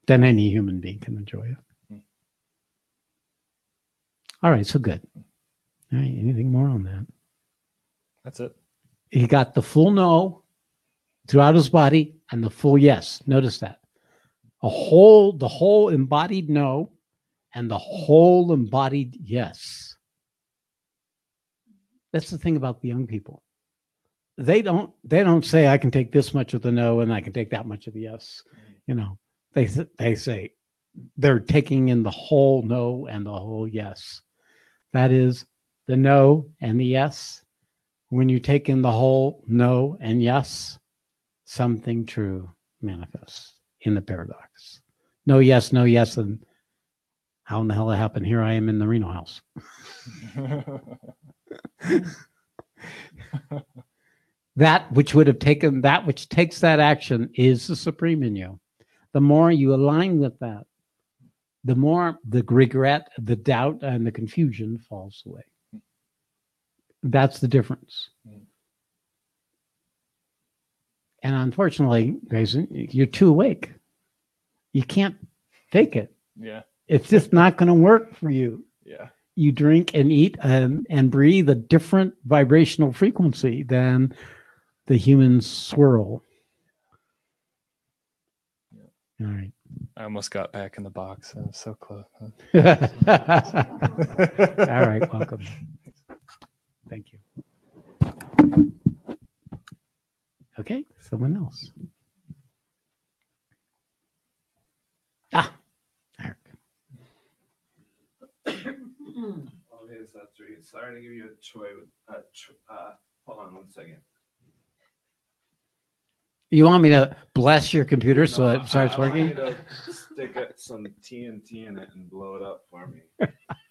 than any human being can enjoy it. All right, so good. All right, anything more on that? That's it. He got the full no throughout his body and the full yes. Notice that. The whole embodied no and the whole embodied yes. That's the thing about the young people. They don't say I can take this much of the no and I can take that much of the yes. They say they're taking in the whole no and the whole yes. That is the no and the yes. When you take in the whole no and yes, something true manifests in the paradox. No, yes, and how in the hell it happened? Here I am in the Reno house. That which would have taken, that which takes that action is the supreme in you. The more you align with that, the more the regret, the doubt, and the confusion falls away. That's the difference. And unfortunately, Grayson, you're too awake. You can't fake it. Yeah. It's just not going to work for you. Yeah. You drink and eat and breathe a different vibrational frequency than the human swirl. Yeah. All right. I almost got back in the box. I was so close. All right. Welcome. Thank you. Okay. Someone else. Eric. Okay, so that's right. Sorry to give you a choice. Hold on 1 second. You want me to bless your computer so it starts working? I want you to stick some TNT in it and blow it up for me.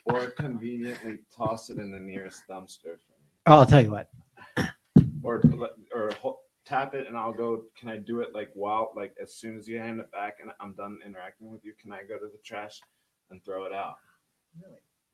Or conveniently toss it in the nearest dumpster for me. Oh, I'll tell you what. Or tap it and I'll go. Can I do it like as soon as you hand it back and I'm done interacting with you? Can I go to the trash and throw it out.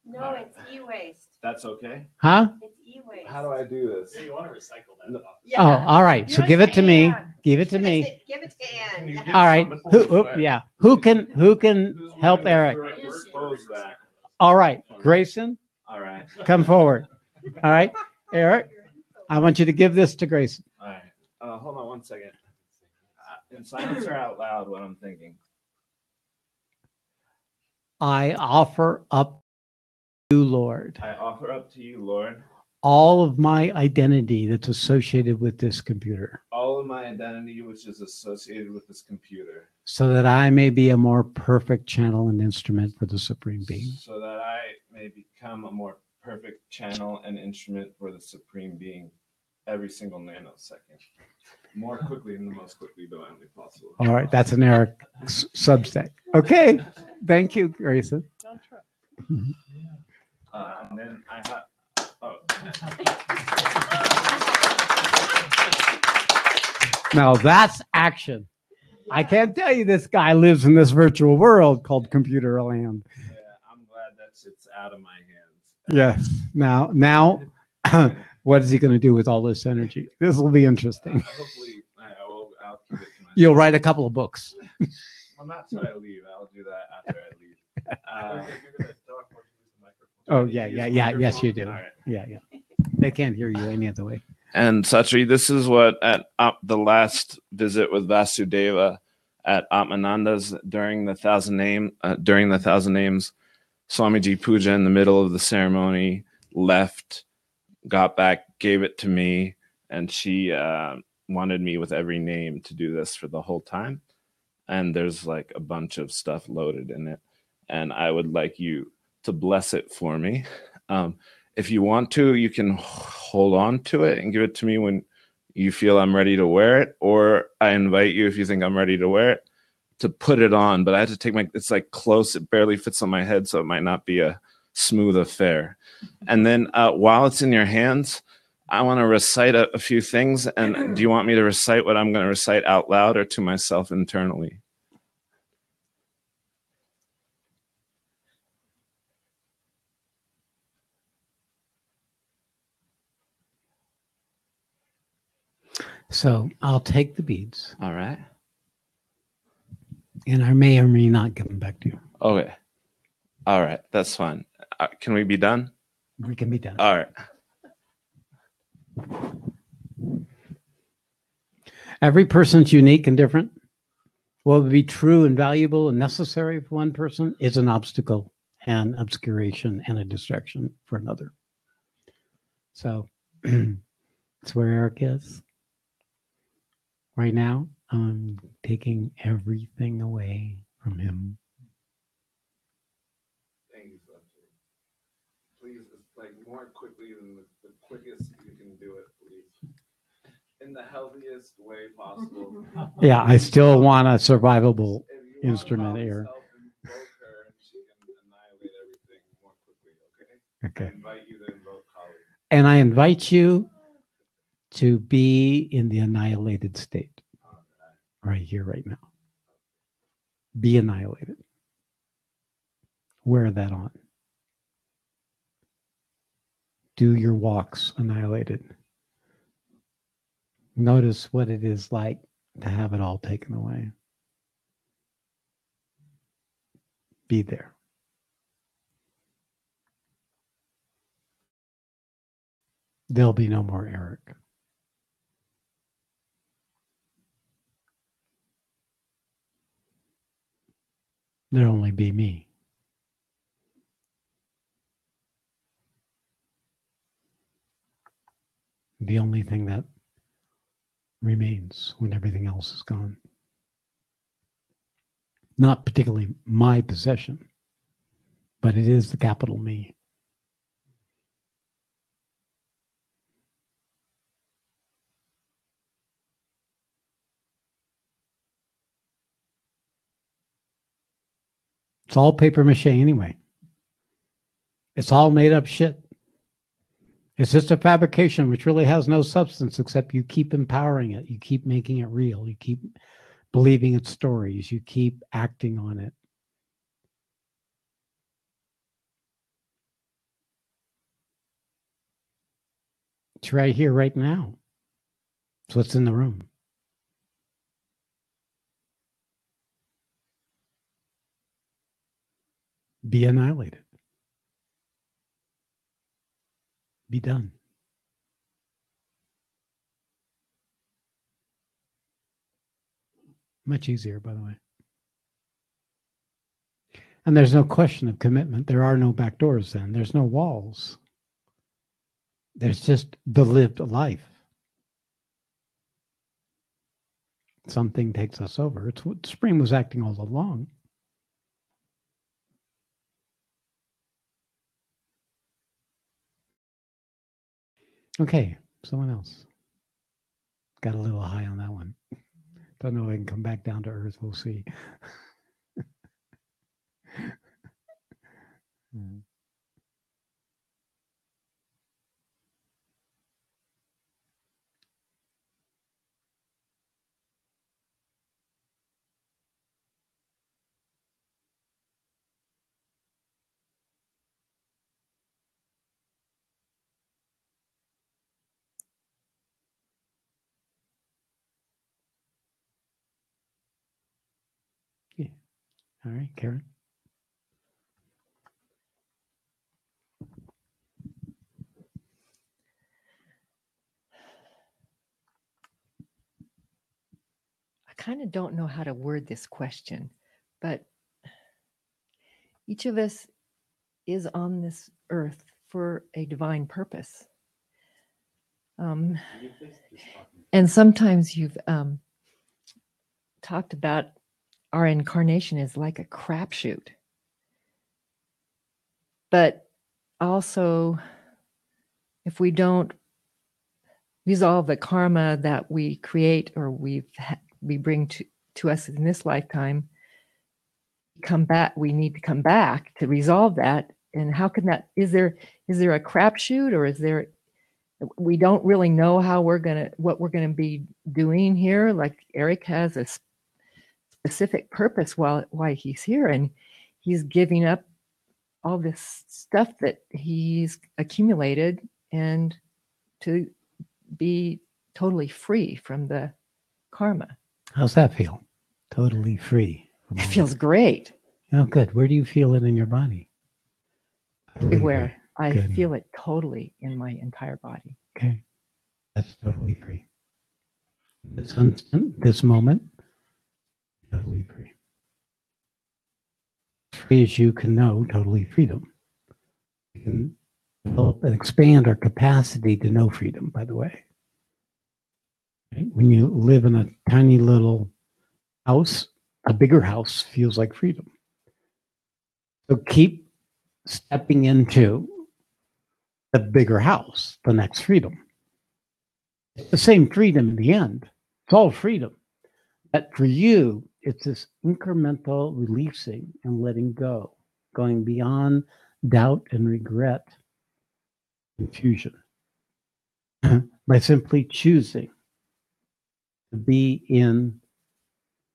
No, it's e-waste. That's okay? Huh? It's e-waste. How do I do this? So you want to recycle that No. stuff. Oh, all right. So Use give it to me. Ann. Give it to me. Give it to Can you Ann. give All right. some Who, before we yeah. Who can Who's help willing to Eric? Dispose that. All right. Grayson, All right. come forward. All right. Eric, I want you to give this to Grayson. All right. Hold on one second. In silence or out loud what I'm thinking? I offer up to you, Lord, I offer up to you, Lord, all of my identity that's associated with this computer, all of my identity which is associated with this computer, so that I may be a more perfect channel and instrument for the Supreme Being. so that I may become a more perfect channel and instrument for the Supreme Being every single nanosecond. More quickly and the most quickly divinely possible. All right. That's an Eric Substack. Okay. Thank you, Grayson. And then I have. Oh. Now that's action. I can't tell you this guy lives in this virtual world called computer land. Yeah, I'm glad that shit's out of my hands. Yes. Now, what is he going to do with all this energy? This will be interesting. Hopefully, I'll keep it to myself. You'll write a couple of books. Well, not till I leave. I'll do that after I leave. Oh, yeah. Yes, you do. All right. Yeah. They can't hear you any other way. And Satri, this is what at the last visit with Vasudeva at Atmananda's during the thousand names, Swamiji Puja in the middle of the ceremony left, got back, gave it to me, and she wanted me with every name to do this for the whole time. And there's like a bunch of stuff loaded in it, and I would like you to bless it for me. If you want to, you can hold on to it and give it to me when you feel I'm ready to wear it, or I invite you, if you think I'm ready to wear it, to put it on. But I have to take it's like close, it barely fits on my head, so it might not be a smooth affair. And then while it's in your hands, I want to recite a few things. And do you want me to recite what I'm going to recite out loud or to myself internally? So I'll take the beads, All right. and I may or may not give them back to you. Okay. All right. That's fine. Can we be done? We can be done. All right. Every person's unique and different. What would be true and valuable and necessary for one person is an obstacle and obscuration and a distraction for another. So that's where Eric is. Right now, I'm taking everything away from him. Thank you, Satri. Please, like more quickly than the quickest you can do it, please. In the healthiest way possible. Yeah, I still want a survivable If you want instrument to here. self-invoke her, she can annihilate everything more quickly, okay? Okay. I invite you to invoke Kali. And I invite you to be in the annihilated state right here, right now. Be annihilated. Wear that on. Do your walks annihilated. Notice what it is like to have it all taken away. Be there. There'll be no more Eric. There'll only be me. The only thing that remains when everything else is gone. Not particularly my possession, but it is the capital me. It's all paper mache anyway. It's all made up shit. It's just a fabrication which really has no substance, except you keep empowering it. You keep making it real. You keep believing its stories. You keep acting on it. It's right here, right now. It's what's in the room. Be annihilated. Be done. Much easier, by the way. And there's no question of commitment. There are no back doors then. There's no walls. There's just the lived life. Something takes us over. It's what Spring was acting all along. Okay, someone else. Got a little high on that one. Don't know if I can come back down to earth. We'll see. Yeah. All right, Karen. I kind of don't know how to word this question, but each of us is on this earth for a divine purpose. And sometimes you've talked about our incarnation is like a crapshoot. But also, if we don't resolve the karma that we create or we bring to us in this lifetime, we need to come back to resolve that. And how can that, is there a crapshoot, or we don't really know what we're gonna be doing here? Like Eric has a specific purpose why he's here, and he's giving up all this stuff that he's accumulated and to be totally free from the karma. How's that feel? Totally free. It feels great. Oh, good. Where do you feel it in your body? Everywhere. I Good. feel it totally in my entire body. Okay. That's totally free. This instant, this moment, totally free. Free as you can know, totally freedom. We can develop and expand our capacity to know freedom, by the way. Right? When you live in a tiny little house, a bigger house feels like freedom. So keep stepping into the bigger house, the next freedom. It's the same freedom in the end. It's all freedom. But for you, it's this incremental releasing and letting go, going beyond doubt and regret, confusion, by simply choosing to be in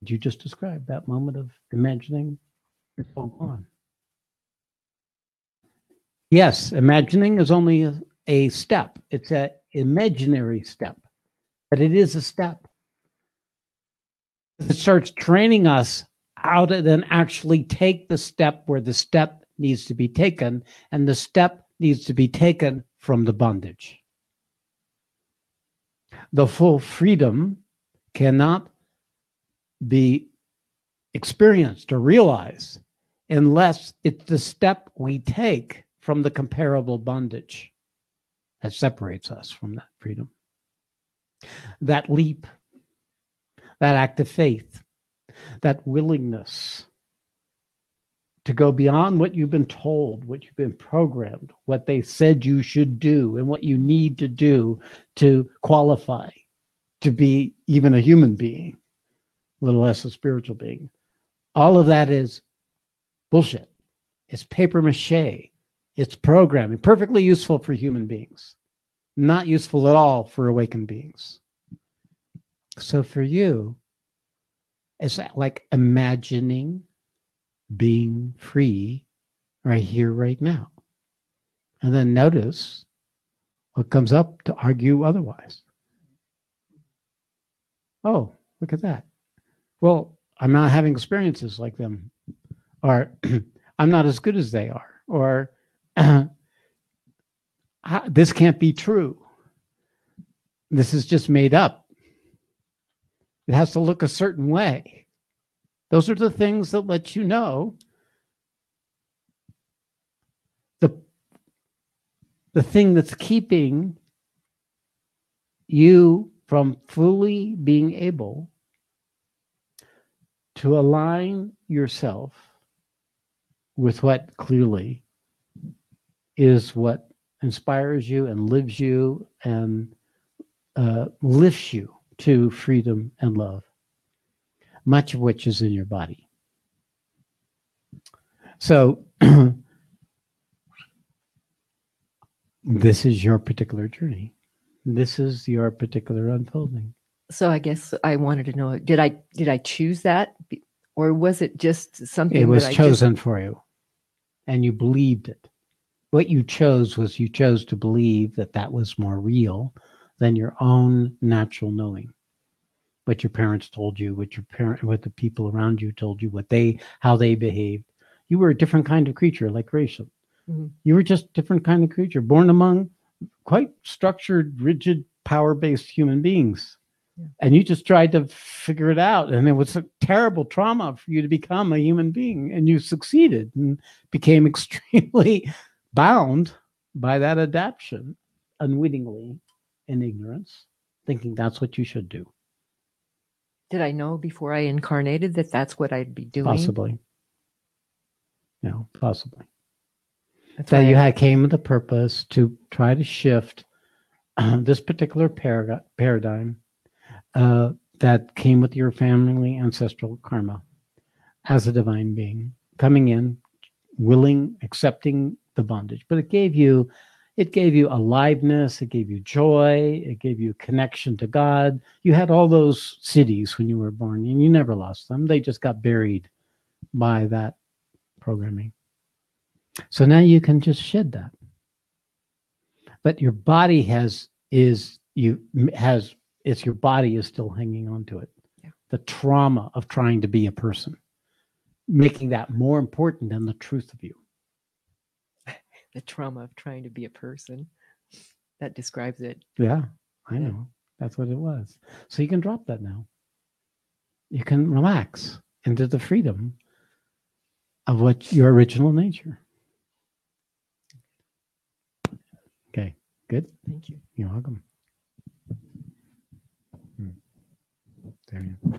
what you just described, that moment of imagining it's all gone. Yes, imagining is only a step. It's an imaginary step, but it is a step. It starts training us how to then actually take the step where the step needs to be taken, and the step needs to be taken from the bondage. The full freedom cannot be experienced or realized unless it's the step we take from the comparable bondage that separates us from that freedom. That leap, that act of faith, that willingness to go beyond what you've been told, what you've been programmed, what they said you should do, and what you need to do to qualify to be even a human being, a little less a spiritual being. All of that is bullshit. It's paper mache. It's programming, perfectly useful for human beings, not useful at all for awakened beings. So for you, it's like imagining being free right here, right now. And then notice what comes up to argue otherwise. Oh, look at that. Well, I'm not having experiences like them, or I'm not as good as they are, or this can't be true. This is just made up. It has to look a certain way. Those are the things that let you know the thing that's keeping you from fully being able to align yourself with what clearly is what inspires you and lives you and lifts you to freedom and love, much of which is in your body. So this is your particular journey. This is your particular unfolding. So I guess I wanted to know, did I choose that, or was it just something It was that chosen for you, and you believed it. What you chose was you chose to believe that that was more real than your own natural knowing. What your parents told you, what the people around you told you, how they behaved. You were a different kind of creature, like Rachel. Mm-hmm. You were just a different kind of creature, born among quite structured, rigid, power-based human beings. Yeah. And you just tried to figure it out. And it was a terrible trauma for you to become a human being. And you succeeded and became extremely bound by that adaptation, unwittingly, in ignorance, thinking that's what you should do. Did I know before I incarnated that that's what I'd be doing? Possibly. No, possibly. That's that you came with a purpose to try to shift this particular paradigm that came with your family ancestral karma as a divine being, coming in, willing, accepting the bondage. But it gave you aliveness, it gave you joy, it gave you connection to God. You had all those cities when you were born, and you never lost them. They just got buried by that programming. So now you can just shed that. But your body your body is still hanging on to it. Yeah. The trauma of trying to be a person, making that more important than the truth of you. The trauma of trying to be a person. That describes it. Yeah, I know. That's what it was. So you can drop that now. You can relax into the freedom of what your original nature. Okay, good. Thank you. You're welcome. There you go.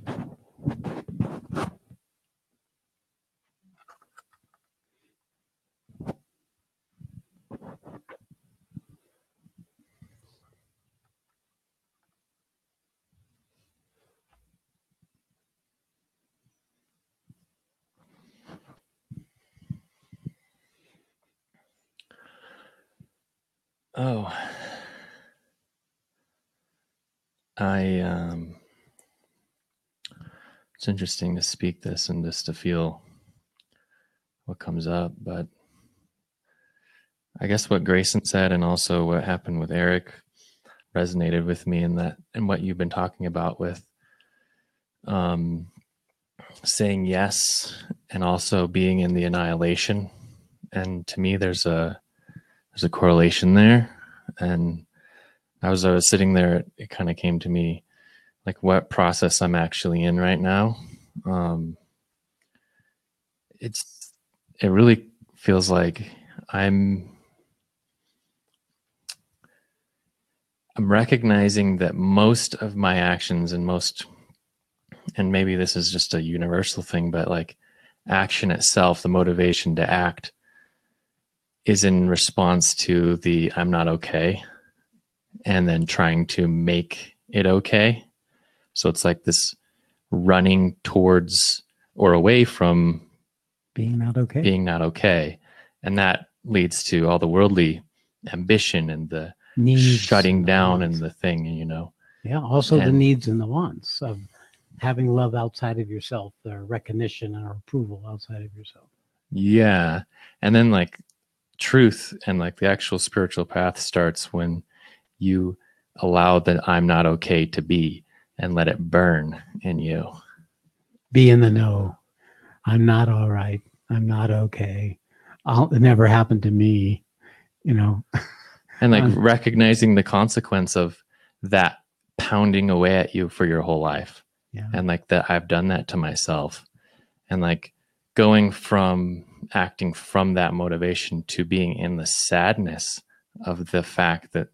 Oh, it's interesting to speak this and just to feel what comes up, but I guess what Grayson said and also what happened with Eric resonated with me in that, and what you've been talking about with saying yes and also being in the annihilation. And to me, there's a correlation there. And as I was sitting there, it kind of came to me like what process I'm actually in right now. It really feels like I'm recognizing that most of my actions and maybe this is just a universal thing, but like action itself, the motivation to act, is in response to the I'm not okay, and then trying to make it okay. So it's like this running towards or away from being not okay. And that leads to all the worldly ambition and the needs, shutting down and the thing, you know. Yeah, also the needs and the wants of having love outside of yourself, the recognition or approval outside of yourself. Yeah. And then like truth and like the actual spiritual path starts when you allow that I'm not okay to be and let it burn in you. Be in the know. I'm not all right. I'm not okay. It never happened to me, you know. And like recognizing the consequence of that pounding away at you for your whole life. Yeah. And like that I've done that to myself. And like going from acting from that motivation to being in the sadness of the fact that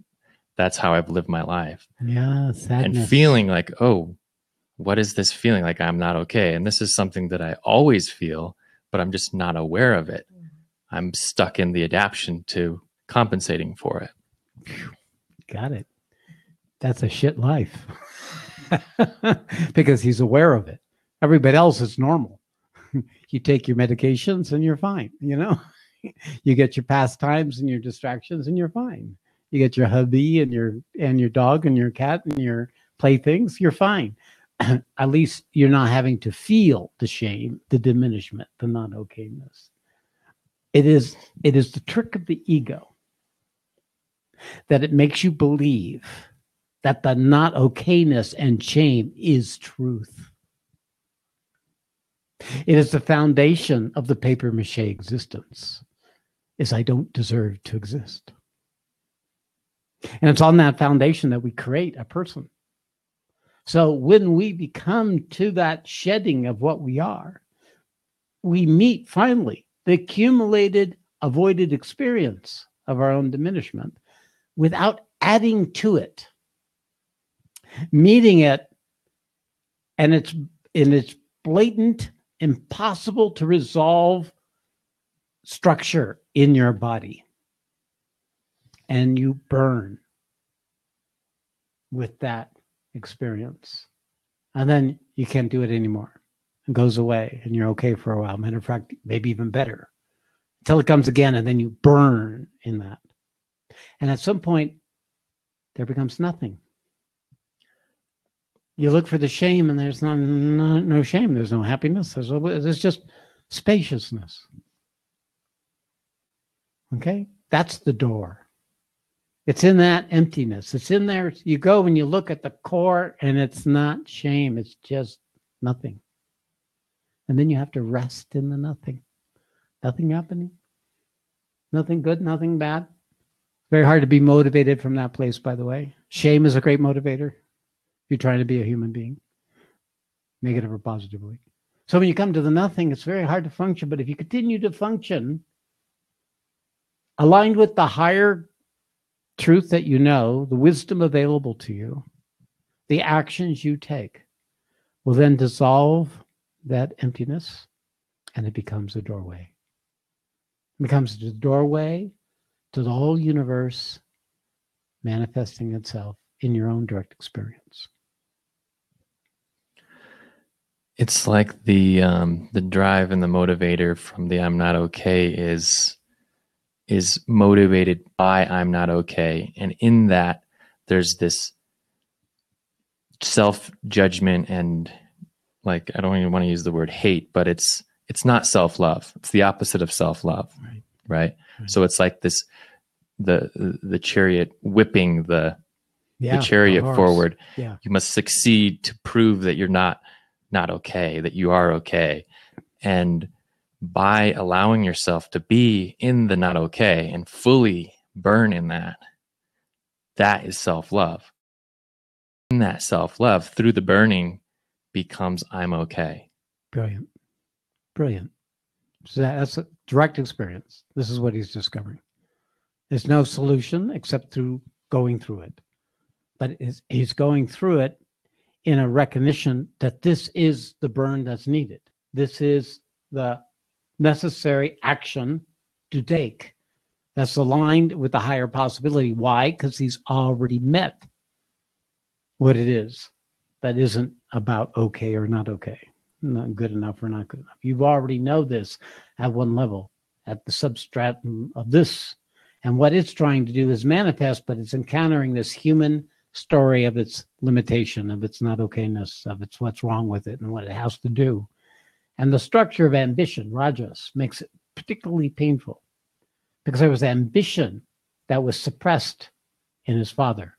that's how I've lived my life. Yeah, sadness. And feeling like, oh, what is this feeling? Like I'm not okay. And this is something that I always feel, but I'm just not aware of it. I'm stuck in the adaptation to compensating for it. Got it. That's a shit life. Because he's aware of it. Everybody else is normal. You take your medications and you're fine, you know. You get your pastimes and your distractions and you're fine. You get your hubby and your dog and your cat and your playthings, you're fine. At least you're not having to feel the shame, the diminishment, the not okayness. It is the trick of the ego that it makes you believe that the not okayness and shame is truth. It is the foundation of the paper mache existence, is I don't deserve to exist. And it's on that foundation that we create a person. So when we become to that shedding of what we are, we meet finally the accumulated, avoided experience of our own diminishment without adding to it. Meeting it, and it's blatant, impossible to resolve structure in your body. And you burn with that experience. And then you can't do it anymore. It goes away and you're okay for a while. Matter of fact, maybe even better. Until it comes again and then you burn in that. And at some point, there becomes nothing. You look for the shame and there's no shame. There's no happiness. There's just spaciousness. Okay? That's the door. It's in that emptiness. It's in there. You go and you look at the core and it's not shame. It's just nothing. And then you have to rest in the nothing. Nothing happening. Nothing good, nothing bad. Very hard to be motivated from that place, by the way. Shame is a great motivator. If you're trying to be a human being, negative or positively. So when you come to the nothing, it's very hard to function. But if you continue to function aligned with the higher truth that you know, the wisdom available to you, the actions you take will then dissolve that emptiness and it becomes a doorway. It becomes the doorway to the whole universe manifesting itself in your own direct experience. It's like the drive and the motivator from the I'm not okay is motivated by I'm not okay. And in that, there's this self-judgment and like, I don't even want to use the word hate, but it's not self-love. It's the opposite of self-love, right? So it's like this, the chariot whipping the chariot forward. Yeah. You must succeed to prove that you're not okay, that you are okay. And by allowing yourself to be in the not okay and fully burn in that, that is self-love. In that self-love, through the burning, becomes I'm okay. Brilliant. Brilliant. So that's a direct experience. This is what he's discovering. There's no solution except through going through it. But he's going through it in a recognition that this is the burn that's needed. This is the necessary action to take that's aligned with the higher possibility. Why? Because he's already met what it is that isn't about okay or not okay, not good enough or not good enough. You already know this at one level, at the substratum of this. And what it's trying to do is manifest, but it's encountering this human story of its limitation, of its not okayness, of its what's wrong with it and what it has to do. And the structure of ambition, rajas, makes it particularly painful because there was ambition that was suppressed in his father.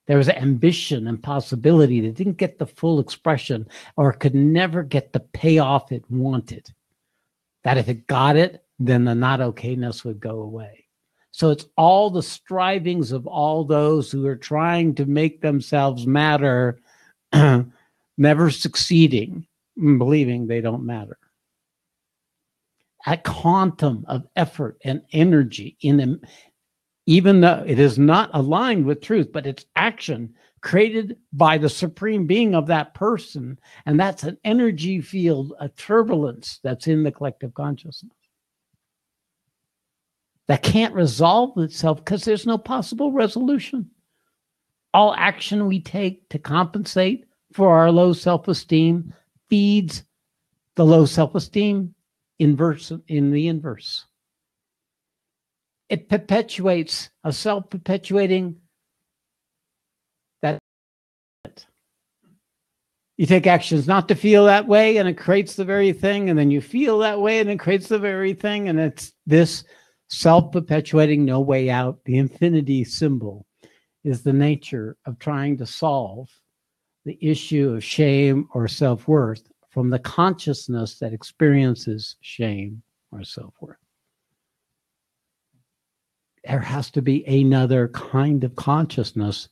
There was ambition and possibility that didn't get the full expression or could never get the payoff it wanted. That if it got it, then the not okayness would go away. So it's all the strivings of all those who are trying to make themselves matter, never succeeding, believing they don't matter. A quantum of effort and energy in them, even though it is not aligned with truth, but it's action created by the supreme being of that person. And that's an energy field, a turbulence that's in the collective consciousness that can't resolve itself because there's no possible resolution. All action we take to compensate for our low self-esteem feeds the low self-esteem in the inverse. It perpetuates a self-perpetuating that you take actions not to feel that way, and it creates the very thing, and then you feel that way, and it creates the very thing, and it's this self-perpetuating no way out. The infinity symbol is the nature of trying to solve the issue of shame or self-worth from the consciousness that experiences shame or self-worth. There has to be another kind of consciousness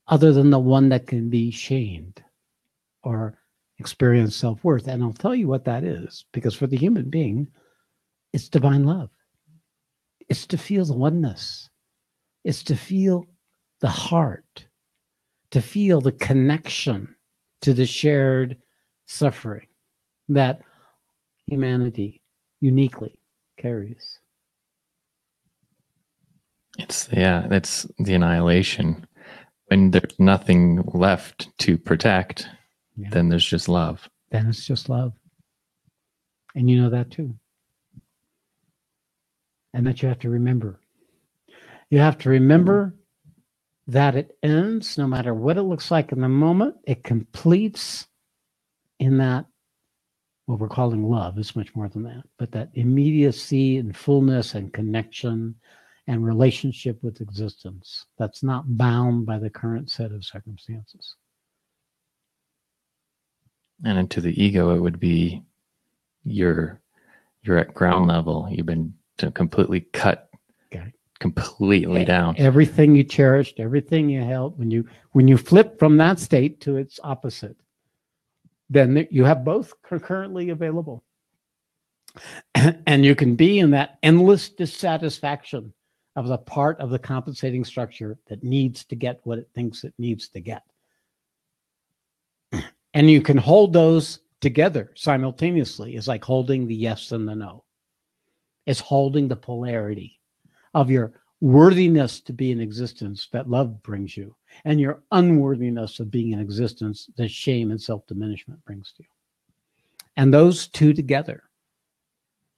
other than the one that can be shamed or experience self-worth. And I'll tell you what that is, because for the human being, it's divine love. It's to feel the oneness. It's to feel the heart, to feel the connection to the shared suffering that humanity uniquely carries. It's the annihilation. When there's nothing left to protect, then there's just love. Then it's just love. And you know that too. And that you have to remember. You have to remember that it ends, no matter what it looks like in the moment, it completes in that, what we're calling love. Is much more than that, but that immediacy and fullness and connection and relationship with existence that's not bound by the current set of circumstances. And to the ego, it would be you're at ground level. You've been completely cut, completely down. Everything you cherished, everything you held, when you flip from that state to its opposite, then you have both concurrently available. And you can be in that endless dissatisfaction of the part of the compensating structure that needs to get what it thinks it needs to get. And you can hold those together simultaneously. It's like holding the yes and the no. It's holding the polarity of your worthiness to be in existence that love brings you, and your unworthiness of being in existence that shame and self-diminishment brings to you. And those two together,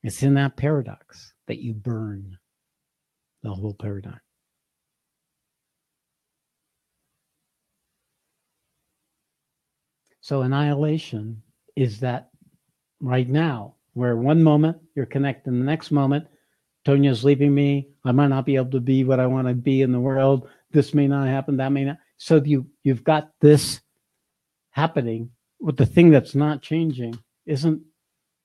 it's in that paradox that you burn the whole paradigm. So annihilation is that right now, where one moment you're connecting, the next moment, Tonia's leaving me. I might not be able to be what I want to be in the world. This may not happen, that may not. So you've got this happening. But the thing that's not changing isn't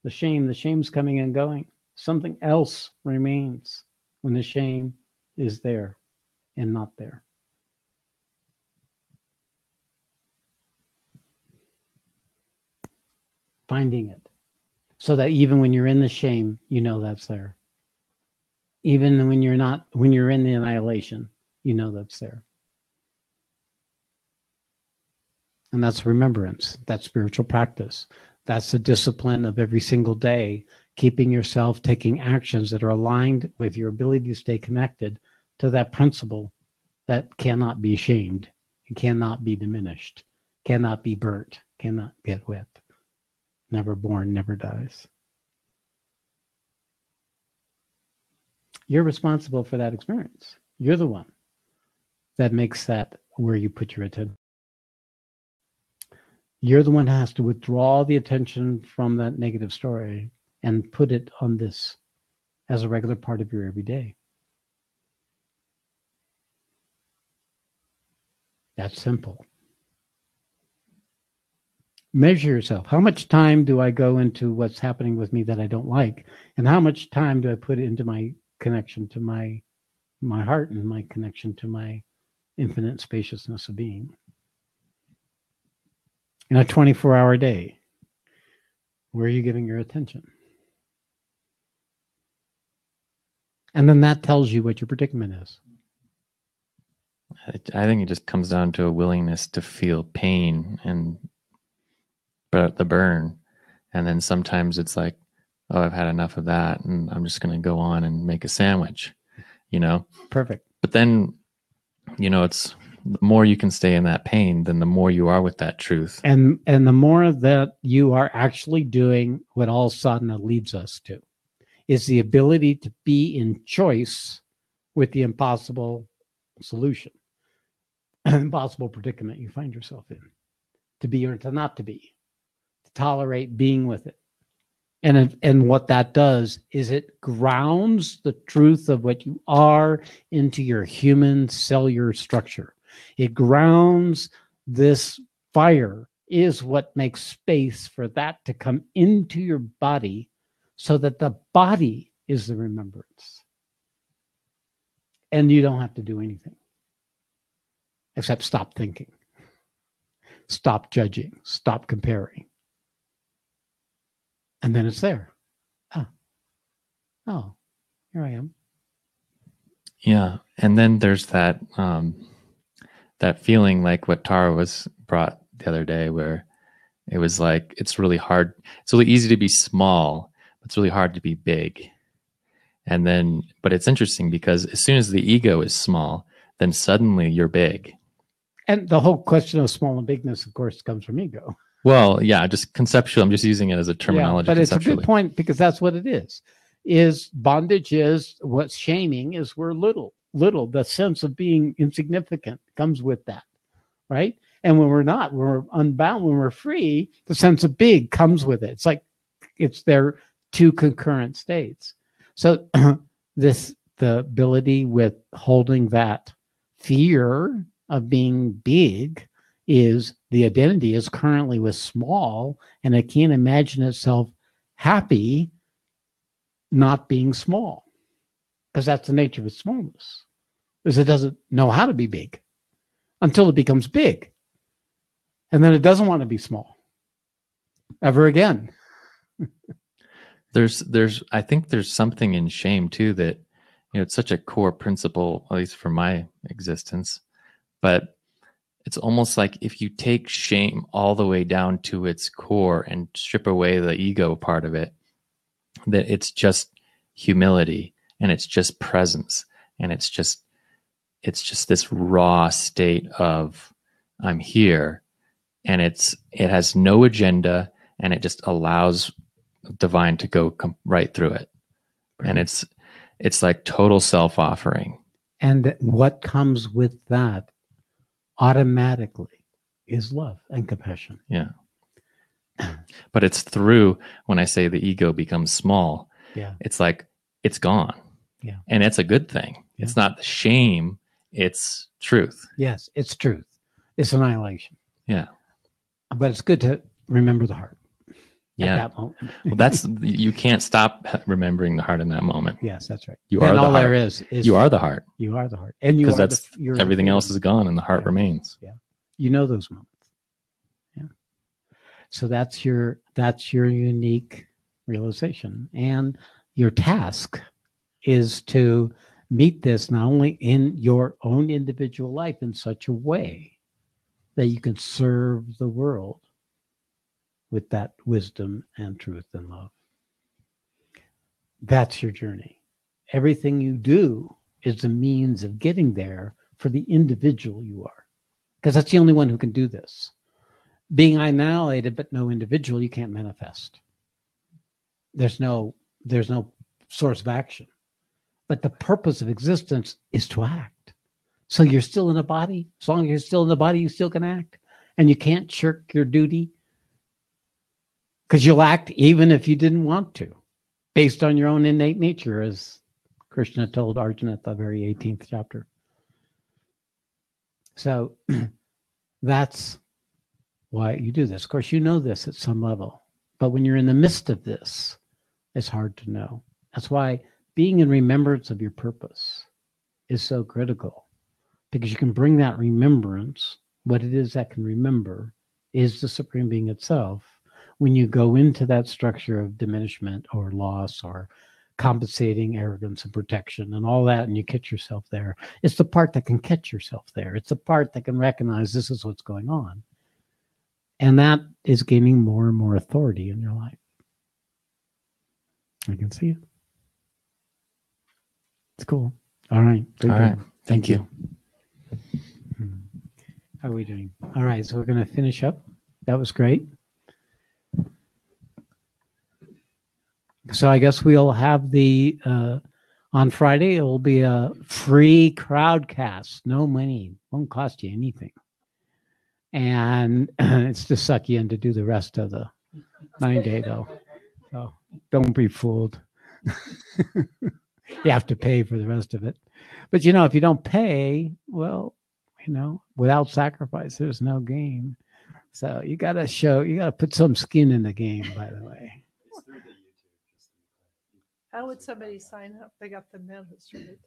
the shame. The shame's coming and going. Something else remains when the shame is there and not there. Finding it. So that even when you're in the shame, you know that's there. Even when you're in the annihilation, you know that's there. And that's remembrance. That's spiritual practice. That's the discipline of every single day, keeping yourself taking actions that are aligned with your ability to stay connected to that principle that cannot be shamed, cannot be diminished, cannot be burnt, cannot get wet. Never born, never dies. You're responsible for that experience. You're the one that makes that where you put your attention. You're the one who has to withdraw the attention from that negative story and put it on this as a regular part of your everyday. That's simple. Measure yourself. How much time do I go into what's happening with me that I don't like? And how much time do I put into my connection to my heart and my connection to my infinite spaciousness of being? In a 24-hour day, where are you giving your attention? And then that tells you what your predicament is. I think it just comes down to a willingness to feel pain and the burn. And then sometimes it's like, oh, I've had enough of that, and I'm just going to go on and make a sandwich, you know? Perfect. But then, you know, it's the more you can stay in that pain, then the more you are with that truth. And the more that you are actually doing what all sadhana leads us to, is the ability to be in choice with the impossible solution, impossible predicament you find yourself in, to be or to not to be, to tolerate being with it. And what that does is it grounds the truth of what you are into your human cellular structure. It grounds this fire is what makes space for that to come into your body so that the body is the remembrance. And you don't have to do anything except stop thinking, stop judging, stop comparing. And then it's there. Oh, here I am. Yeah. And then there's that that feeling like what Tara was brought the other day, where it was like, it's really hard. It's really easy to be small, but it's really hard to be big. And then, but it's interesting because as soon as the ego is small, then suddenly you're big. And the whole question of small and bigness, of course, comes from ego. Well, yeah, just conceptual. I'm just using it as a terminology. Yeah, but it's a good point because that's what it is. Is bondage is what's shaming is we're little. The sense of being insignificant comes with that, right? And when we're not, when we're unbound, when we're free, the sense of big comes with it. It's like it's their two concurrent states. So the ability with holding that fear of being big is the identity is currently with small, and it can't imagine itself happy not being small, because that's the nature of its smallness, is it doesn't know how to be big until it becomes big, and then it doesn't want to be small ever again. I think there's something in shame too that, you know, it's such a core principle, at least for my existence, but it's almost like if you take shame all the way down to its core and strip away the ego part of it, that it's just humility and it's just presence and it's just this raw state of I'm here, and it has no agenda, and it just allows divine to go right through it. And it's like total self-offering. And what comes with that automatically is love and compassion. Yeah. But it's through, when I say the ego becomes small, Yeah. it's like it's gone. Yeah. And it's a good thing. Yeah. It's not the shame, it's truth. Yes, it's truth. It's annihilation. Yeah. But it's good to remember the heart. Yeah. At that moment. Well, you can't stop remembering the heart in that moment. Yes, that's right. You are and the all heart. there is You are the heart. You are the heart. And you Because are that's you're everything the else is gone and the heart Yeah. remains. Yeah. You know those moments. Yeah. So that's your unique realization. And your task is to meet this not only in your own individual life in such a way that you can serve the world with that wisdom and truth and love. That's your journey. Everything you do is the means of getting there for the individual you are, because that's the only one who can do this. Being annihilated but no individual, you can't manifest. There's no source of action. But the purpose of existence is to act. So you're still in a body. As long as you're still in the body, you still can act. And you can't shirk your duty, because you'll act even if you didn't want to, based on your own innate nature, as Krishna told Arjuna at the very 18th chapter. So That's why you do this. Of course, you know this at some level, but when you're in the midst of this, it's hard to know. That's why being in remembrance of your purpose is so critical, because you can bring that remembrance, what it is that can remember is the Supreme Being itself. When you go into that structure of diminishment or loss or compensating arrogance and protection and all that, and you catch yourself there, it's the part that can catch yourself there. It's the part that can recognize this is what's going on. And that is gaining more and more authority in your life. I can see it. It's cool. All right. Very All good. right. Thank you. How are we doing? All right. So we're going to finish up. That was great. So I guess we'll have the, on Friday, it will be a free crowdcast. No money. Won't cost you anything. And it's to suck you in to do the rest of the 9-day though. So don't be fooled. You have to pay for the rest of it. But if you don't pay, well, without sacrifice, there's no gain. So you got to put some skin in the game, by the way. How would somebody sign up? They got the notice, right?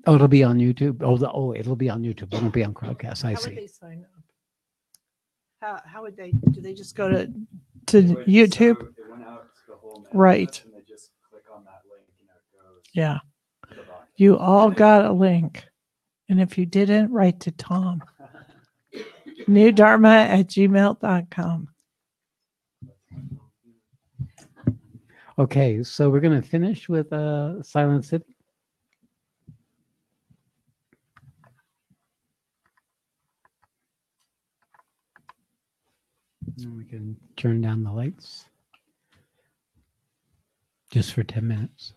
Oh, it'll be on YouTube. It'll be on YouTube. It won't be on Crowdcast. I How would see. they sign up? How would they? Do they just go to YouTube? So it went out to the whole Right. and they just click on that link and it goes. Yeah. To the document. You all got a link. And if you didn't, write to Tom. newdharma@gmail.com. Okay, so we're going to finish with Silent City. And we can turn down the lights just for 10 minutes.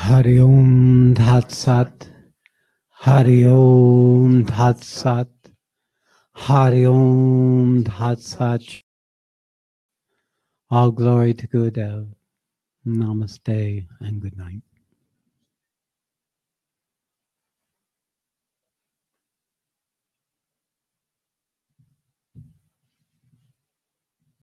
Hari Om Tat Sat. Hari Om Tat Sat. Hari Om Tat Sat. All glory to Gurudev. Namaste and good night.